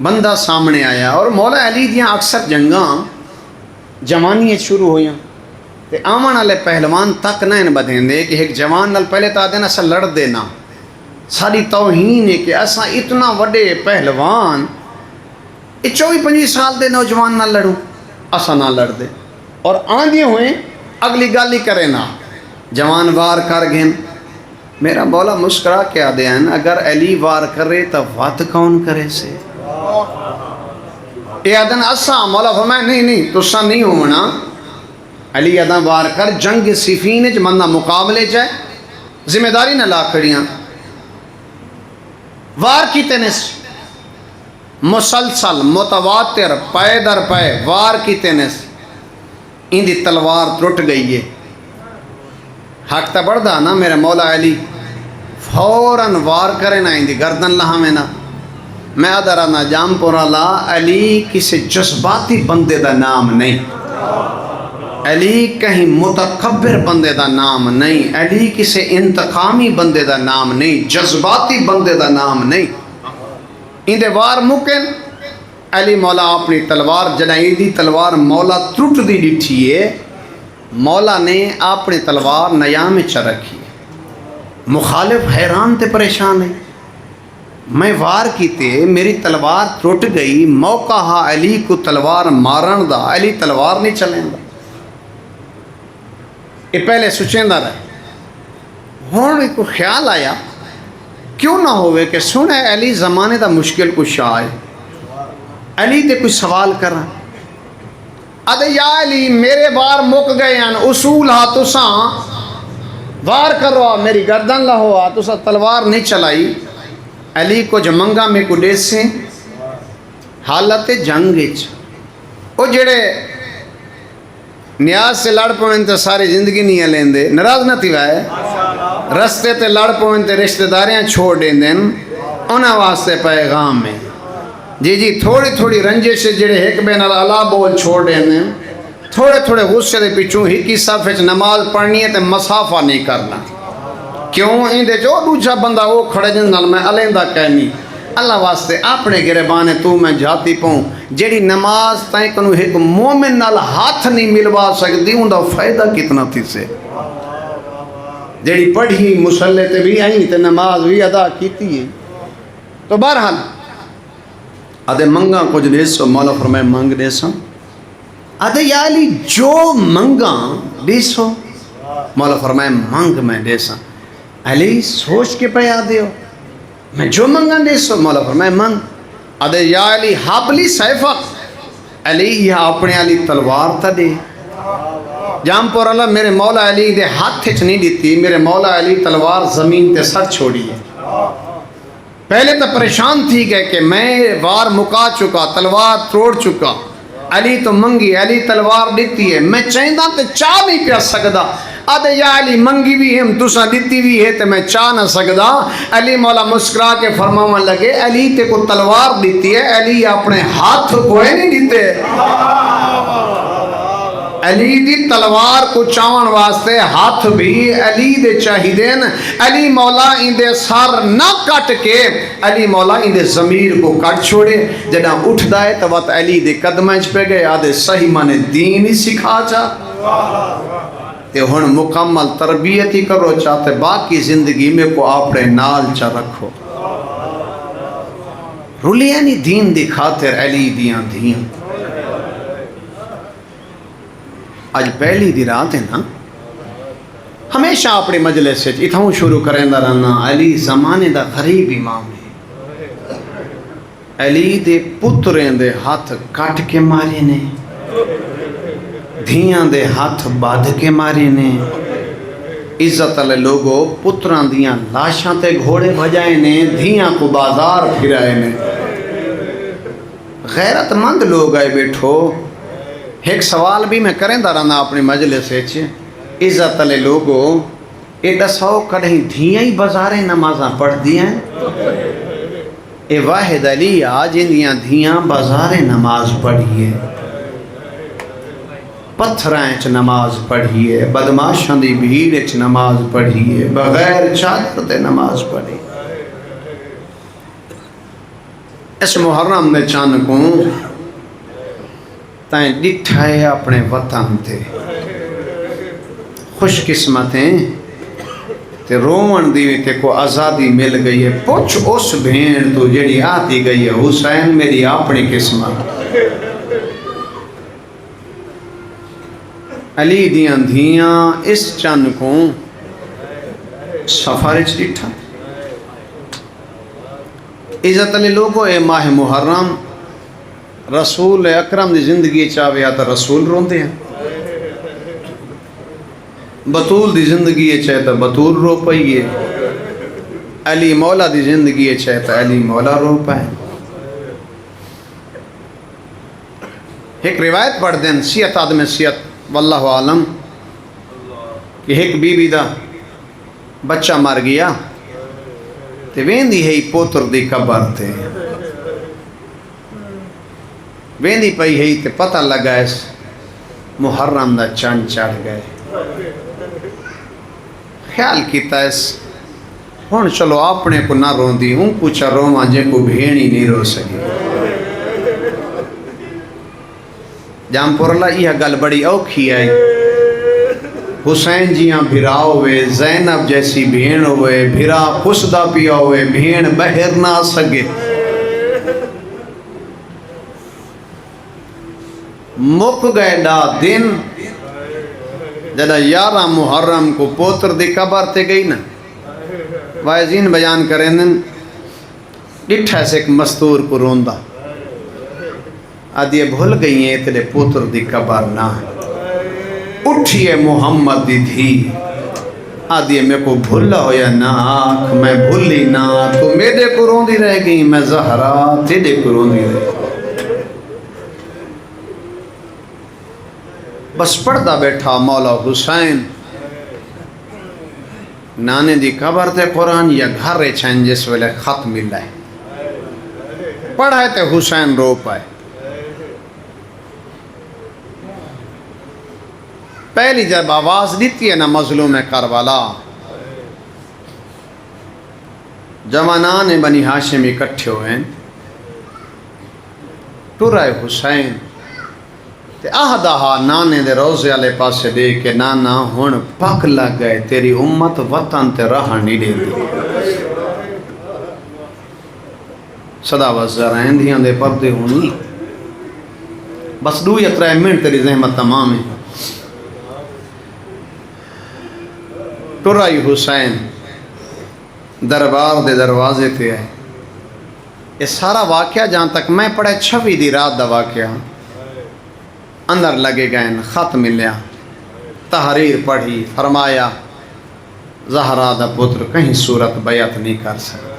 بندہ سامنے آیا اور مولا علی دیاں اکثر جنگاں جوانی شروع ہویاں تے آمن والے پہلوان تک نہ ان بدھیں دے کہ ایک جوان نال پہلے تا دینا اسا لڑ دینا ساری توہین ہے کہ اسا اتنا وڈے پہلوان 24-25 سال دے نوجوان نہ لڑوں اسا نہ لڑ دے اور آندھے ہوئے اگلی گالی کرے نہ جوان وار کر گئے میرا مولا مسکرا کے آدھے ہیں اگر علی وار کرے تو وات کون کرے سے اے آدھن اسا مولا فرمائے نہیں تو سا نہیں ہونا علی آدھن وار کر جنگ صفین جو مندہ مقابلے جائے ذمہ داری نہ لا کریاں وار کی تینس مسلسل متواتر پائے در پائے وار کی تینس ان دی تلوار ٹوٹ گئی ہے حق تا بڑھدا نا میرے مولا علی فوراً وار کرے نا ان دی گردن لہا میں نا میں ادھرا نا جام پورا لا علی کسی جذباتی بندے دا نام نہیں علی کہیں متکبر بندے دا نام نہیں علی کسی انتقامی بندے دا نام نہیں جذباتی بندے دا نام نہیں ان دے وار مکن علی مولا اپنی تلوار جنائی دی تلوار مولا ٹوٹ دی ڈٹھی ہے مولا نے اپنی تلوار نیام چ رکھی مخالف حیران تے پریشان ہے میں وار کیتے میری تلوار ٹوٹ گئی موقع ہا علی کو تلوار مارن دا علی تلوار نہیں چلیں دا یہ پہلے سوچیں دا رہے ہون کو خیال آیا کیوں نہ ہوئے کہ سنے علی زمانے دا مشکل کچھ آئے علی تے کوئی سوال کر رہا ادھے یا علی میرے وار مک گئے ہیں اصول ہا تساں وار کر رہا میری گردن لہو ہا تساں تلوار نہیں چلائی علی کو جو منگا میں کو دیس سے حالت جنگ او جڑے نیاز سے لڑ پوئیں تے ساری زندگی نہیں لین دے ناراض نہ تھی وائے رستے تے لڑ پوئیں تے رشتہ داریاں چھوڑ دیں دیں انہاں واسطے پیغام میں جی تھوڑی تھوڑی رنجش سے جڑے ایک بین اللہ بول چھوڑ دیں دیں تھوڑے غصے دے پیچھوں ہی صفحے چ نماز پڑھنی ہے تے مسافہ نہیں کرنا کیوں ان دے جو دوجا بندہ وہ کھڑے جن نال میں علیندہ کہنی اللہ واسطے اپنے گربانے تو میں جاتی پاؤں جیڑی نماز تائیں کنو ایک مومن نال ہاتھ نہیں ملوا سکتی ان دا فائدہ کتنا تھی سے جیڑی پڑھی مسلح تے بھی آئیں تے نماز بھی ادا کیتی ہے تو بہرحال آدھے منگا کچھ دیسو مولا فرمائے منگ دیسو آدھے یا علی جو منگا دیسو مولا فرمائے منگ میں دیسا علی سوچ کے پہ آدھے ہو میں جو منگا دیسو مولا فرمائے منگ آدھے یا علی حابلی سیفق علی یہ اپنے علی تلوار تا دے جامپور اللہ میرے مولا علی دے ہاتھ چ نہیں دیتی، میرے مولا علی تلوار زمین تے سر چھوڑی ہے۔ پہلے تو پریشان تھی گئے کہ میں وار مکا چکا، تلوار توڑ چکا، علی تو منگی، علی تلوار دیتی ہے، میں چاہتا تے چاہ نہیں پیا سکدا، آدھے یا علی منگی بھی ہم تساں دیتی بھی ہے تو میں چاہ نہ سکدا۔ علی مولا مسکرا کے فرماون لگے علی تے کو تلوار دیتی ہے، علی اپنے ہاتھ کوئی نہیں دیتے، علی دی تلوار کو چاون واسطے ہاتھ بھی علی دے چاہیدین۔ علی مولا ان دے سر نہ کٹ کے علی مولا ان دے ضمیر کو کٹ چھوڑے، جنا اٹھ دائے تو وقت علی دے قدمیں پہ گئے، آدھے صحیح مانے دین ہی سکھا چا تے ہن مکمل تربیت ہی کرو چاہتے باقی زندگی میں کو اپنے نال چا رکھو۔ رولیا نہیں دین دی خاطر علی دیاں دیاں۔ آج پہلی دی رات ہے نا، ہمیشہ اپنے مجلس سے اتھاؤں شروع کریں دا رہنا، علی زمانے دا غریب امام ہے، علی دے پتریں دے ہاتھ کٹ کے مارے نے، دھیاں دے ہاتھ بادھ کے مارے نے، عزت والے لوگوں پتران دیاں لاشاں تے گھوڑے بجائے نے، دھیاں کو بازار پھرائے نے۔ غیرت مند لوگ آئے بیٹھو، ایک سوال بھی میں کریں دا رہنا اپنی مجلس سے، عزت والے لوگوں ایڈا سو کڑھیں دھیاں ہی بازاریں نمازاں پڑھ دیاں، اے واحد علی آج اندیاں دھیاں بازاریں نماز پڑھیے، پتھرائیں چ نماز پڑھیے، بدماشاں دی بھیڑ چ نماز پڑھیے، بغیر چادر دے نماز پڑھی۔ اس محرم نے چانکوں تائیں ڈٹھائے اپنے وطن تھے، خوش قسمتیں تے رومن دیوی تے کو آزادی مل گئی ہے، پوچھ اس بھین تو جڑی آتی گئی ہے، حسین میری اپنی قسمت۔ علی دیاں دھیاں اس چند کو سفر ڈٹھا۔ عزت علی لوگوں اے ماہ محرم رسول اکرم دی زندگی چاہوے آتا رسول روندے ہیں، بطول دی زندگی چاہے تو بطول رو پائیے، علی مولا دی زندگی چاہے تو علی مولا رو پائے۔ ایک روایت پڑھ دیں سیت آدم سیت واللہ عالم کہ ایک بی بی دا بچہ مر گیا تے ویندی ہے پوتر دی قبر تے، ویندی پئی ہے تے پتہ لگا اس محرم دا چند چڑھ گئے، خیال کیتا اس ہون چلو اپنے کو نہ رون دی ہوں کچھ روما جے کو بھینی نہیں رو سکی۔ جامپور اللہ یہ گل بڑی اوکھی آئی، حسین جیاں بھرا ہوئے، زینب جیسی بھین ہوئے، بھرا خسدہ پیا ہوئے، بھین بہر نہ سگے، مک گئے ڈا دن جدہ 11 محرم کو پوتر دی قبر تے گئی نا، وائزین بیان کریں دن ڈٹھا سے ایک مستور کو روندہ، آدھے بھول گئی ہیں تیرے پوتر دی قبر نہ، اٹھئے محمد دی تھی، آدھے میں کو بھولا ہویا نا آنکھ میں بھولی نا، تو میرے کو روندی رہ گئی، میں زہرا تیرے کو روندی رہ گئی۔ بس پڑھتا بیٹھا مولا حسین، نانے دی قبر تے قرآن یا گھر رے چھن جس ویلے خط مل رہے، پڑھائے تے حسین رو پائے۔ پہلی جب آواز دیتی ہے نا مظلوم کربلا، جوانان بنی ہاشم اکٹھے ہوئے، ٹرائے حسین تے آہدہا نانے دے روزے والے پاسے دے کے نانا ہن پک لگ گئے، تیری امت وطن تے راہ نہیں دے دی، صدا وزرائن دیاں دے پردے ہونی، بس 2 یا 3 منٹ تیری زحمت تمام ہے۔ ٹرائی حسین دربار دے دروازے تے ہے، یہ سارا واقعہ جہاں تک میں پڑھے 26 دی رات دا واقعہ، اندر لگے گئے خط ملیا، تحریر پڑھی، فرمایا زہرا دا پتر کہیں صورت بیعت نہیں کر سکتا۔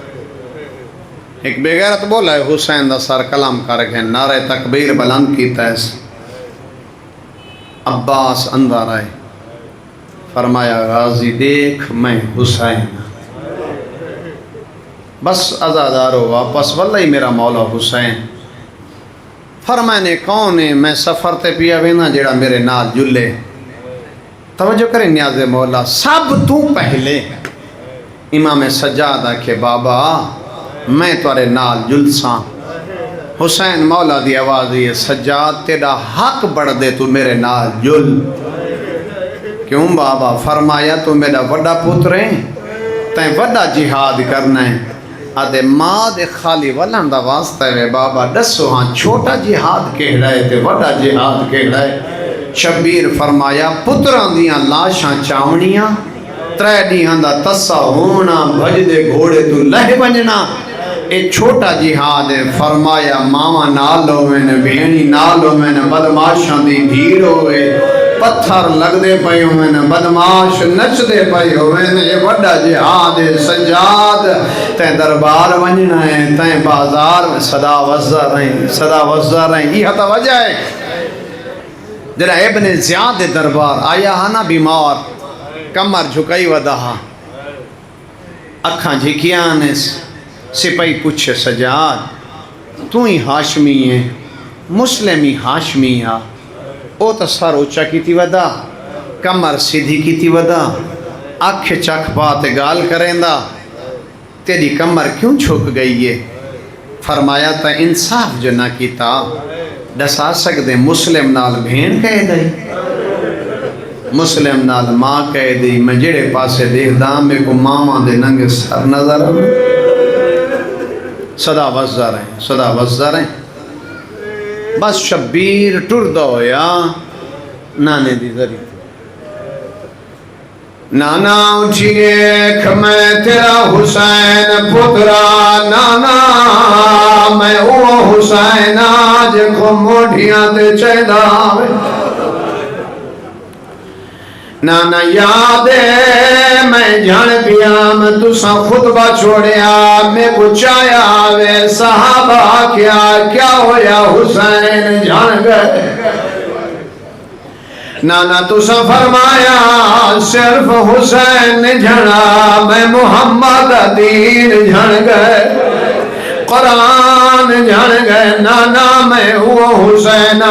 ایک بے غیرت بولا ہے حسین دا سر کلام کر گئے، نعرہ تکبیر بلند کیتا ہے۔ عباس اندر آئے، فرمایا غازی دیکھ میں حسین، بس ازادارو واپس، واللہ میرا مولا حسین۔ فرمانے کون ہے؟ میں سفر تے پیا وینا جیڑا میرے نال جلے۔ توجہ کریں نیاز مولا، سب تو پہلے امام سجاد آکھے بابا میں تورے نال جلساں۔ حسین مولا دی آواز یہ، سجاد تیرا حق بڑھ دے تو میرے نال جل۔ کیوں بابا؟ فرمایا تو میرا وڈا پتر ہے، تیں وڈا جہاد کرنا ہے۔ آدھے ماں دے خالی ولن دا واسطہ ہے بابا، دسو ہاں چھوٹا جہاد کہڑا ہے تے وڈا جہاد کہڑا ہے؟ شبیر فرمایا پتران دیاں لاشاں چاونیاں، ترے دیاں دا تسا ہونا، بھج دے گھوڑے تو لہ بننا، اے چھوٹا جہاد ہے۔ فرمایا ماما نال ہوئے، بہنی نال ہوئے، بدماشاں دی بھیڑ ہوئے، پتھر لگ دے پئے ہوئے، بدماش نچ دے پئے ہوئے، یہ وڈا جہاد ہے۔ سجاد تیں دربار ونجنا ہے، تیں بازار میں صدا وزہ رہیں، صدا وزہ رہیں۔ یہ تا وجہ ہے جرا ابن زیاد دربار آیا ہانا بیمار، کمر جھکائی ودہا، اکھاں جھکیاں، سپاہی پوچھے سجاد تو ہی ہاشمی ہے، مسلمی ہاشمی ہے؟ او تا سر اچھا کی تھی ودا، کمر سیدھی کی تھی ودا، اکھ چکھ بات گال کریں دا، تیری کمر کیوں چھک گئی ہے؟ فرمایا تا انصاف جو نہ کیتا، دسا سکتے مسلم نال بھین کہہ دئی، مسلم نال ماں کہہ دی، میں جڑے پاسے دیکھ دا میں کو ماما دے ننگے سر نظر آئے۔ صدا وزہ رہیں، صدا وزہ رہیں۔ بس شبیر ٹردہ ہویا نانے دی ذریعہ، نانا اٹھیے کہ میں تیرا حسین پترا، نانا میں او حسین آج کو موڑیاں تے چیدہ، نانا یاد ہے میں جان پیا میں تسا خطبہ چھوڑیا، میں کو چایا وے صحابہ کیا ہویا حسین جان گئے۔ نانا تسا فرمایا صرف حسین جھنا، میں محمد دین جھن گئے، قرآن جھن گئے۔ نانا میں وہ حسین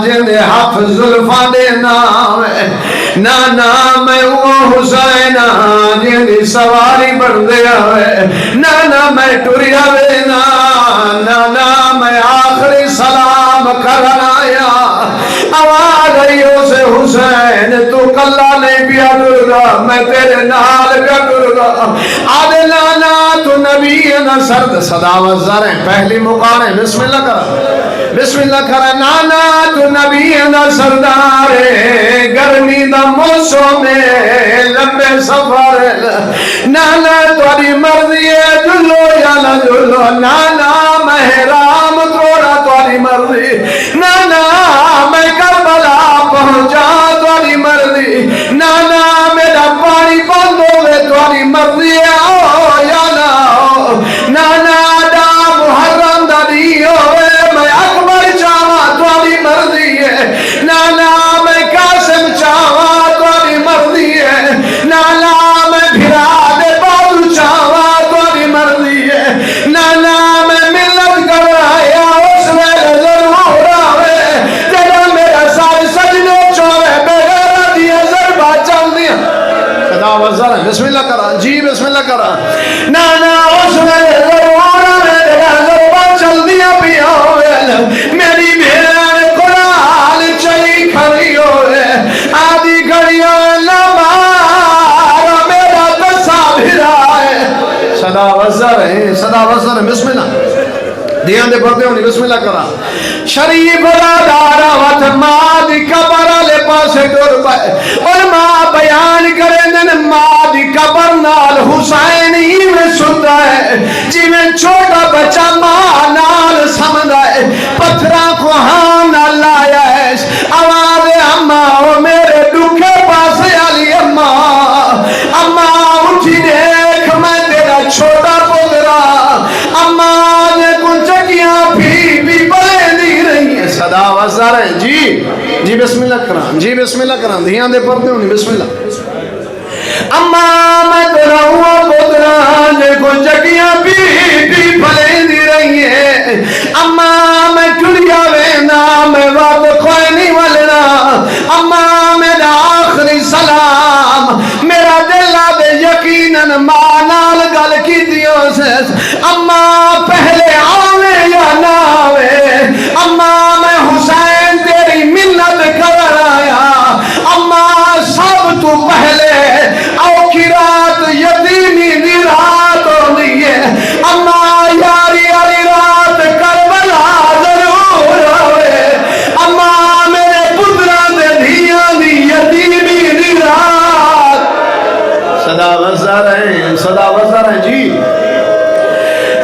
جن حف زلفہ دے نام، نانا میں وہ حسین جن سواری بڑھ دیا ہے، نانا میں ٹریا وینا، نانا میں آخری سلام کرنا آیا، آواز آئیو سے حسین تو کلا نہیں پیا ڈرگا، میں تیرے نال کا ڈرگا، آدھے نانا تو نبی نہ سرد صدا وزر ہیں، پہلی مقارن بسم اللہ کرا، بسم اللہ کرا، نانا تو نبی نہ سردارے، گرمی دا موسم میں لمبے سفر، نانا تاری مرضی ہے جلو یا نہ جلو، نانا محرام تھوڑا تاری مرضی، نانا میں کربلا پہنچا تاری مرضی، نانا میرا پانی بند ہوئے تاری مرضی ہے، آؤ یا نہ آؤ، نانا دا محرم دا دی ہوئے، میں اکبر چاہا تاری مرضی ہے، نانا میں قاسم چاہا تاری مرضی ہے، نانا میں بھرا دے بادو چاہا تاری مرضی ہے، نانا میں ملت کر رہا اس میں ضرور آوے، جگہ میرا سارے سجنے چوہے بغیر دیا ضربہ چل دیا، خدا وزر بسم اللہ کرا، جی بسم اللہ کرا، نانا اس میں ضرور آوے، جگہ ضربہ چل دیا بھی آوے، میری بھیڑ قرآن چلی کھڑی ہوئے، آدھی گھڑیاں لمارا میرا دسا بھرا ہے، صدا وزر ہے، صدا وزر ہے، بسم اللہ دیان دے پڑھتے ہونی، بسم اللہ کرا، شریف دارا وط ماں دی قبر لے پاسے ڈر پائے، اور ماں بیان کریں دن ماں دی قبر نال حسین ہی میں سنتا ہے، جی میں چھوٹا بچہ ماں نال سمدھا ہے، پتھرہ کو ہاں نال آیا ہے، آواز اماں میرے دکھے پاس رہے ہیں جی بسم اللہ کران جی بسم اللہ کران دھیان دے پڑھتے ہونی بسم اللہ اما میں تیرا ہوا پترا دیکھو جگیاں پی پھلے دی رہی ہیں اما میں ٹھڑیا وینا میں وقت کوئی نہیں ولنا اما میرا آخری سلام میرا دل دے یقیناً مانال گل کی دیوں سے اما پہلے آوے یا نہ آوے اما میں حسین تیری منت کر آیا اما سب تو پہلے اوکھی رات یتیمی دی رات ہوئی ہے اما یاری علی رات کربلا ضرور ہوئے اما میرے پتران دے دھیاں دی یتیمی دی رات صدا وزر ہیں جی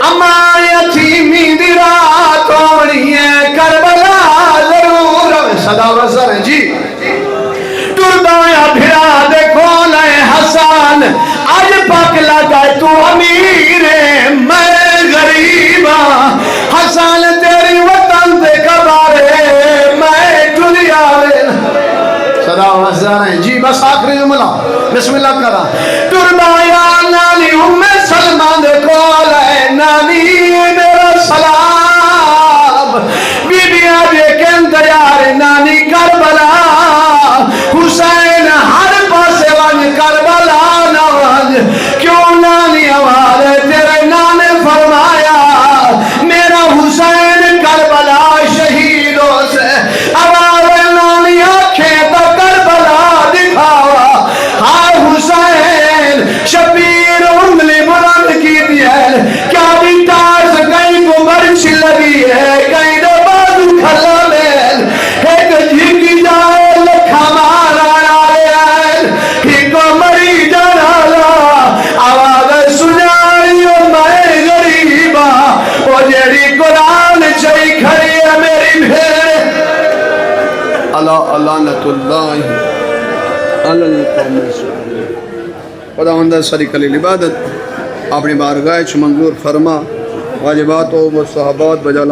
اما یتیمی دی رات ہوئی ہے کربلا ضرور ہوئے صدا وزر ہیں جی ٹردایا بھرا دیکھو لائے حسان آج پاک لگائے تو امیر میں غریبا حسان تیری وطن دے کبارے میں دنیا صدا وزر ہیں جی بس آخری جملہ بسم اللہ کرا ٹردایا نانی سلمان دیکھو لائے نانی میرا سلام بی بی آجے کن تیار نانی کربلا حسین ہر پاسے ون کربلا نواز کیوں نانی آواز تیرے نانے فرمایا میرا حسین کربلا شہیدوں سے آواز نانی آنکھیں تو کربلا دکھاوا ہاں حسین شبیر انگلی بلند کی دیل کیا بھی تاز کہیں کو مرچ لگی ہے کہیں دو بازو کھلا میل ایک جھکی جائے لکھا مارا آئے ہی کو مری جانا آواز سنائی میں غریبا وہ جیڑی قرآن چاہی کھڑی ہے میری بھیڑ اللہ لعنت اللہ القوم الظالمین خداوند ساری کلیل عبادت اپنی بارگاہ چ منظور فرما واجبات و مستحبات بجا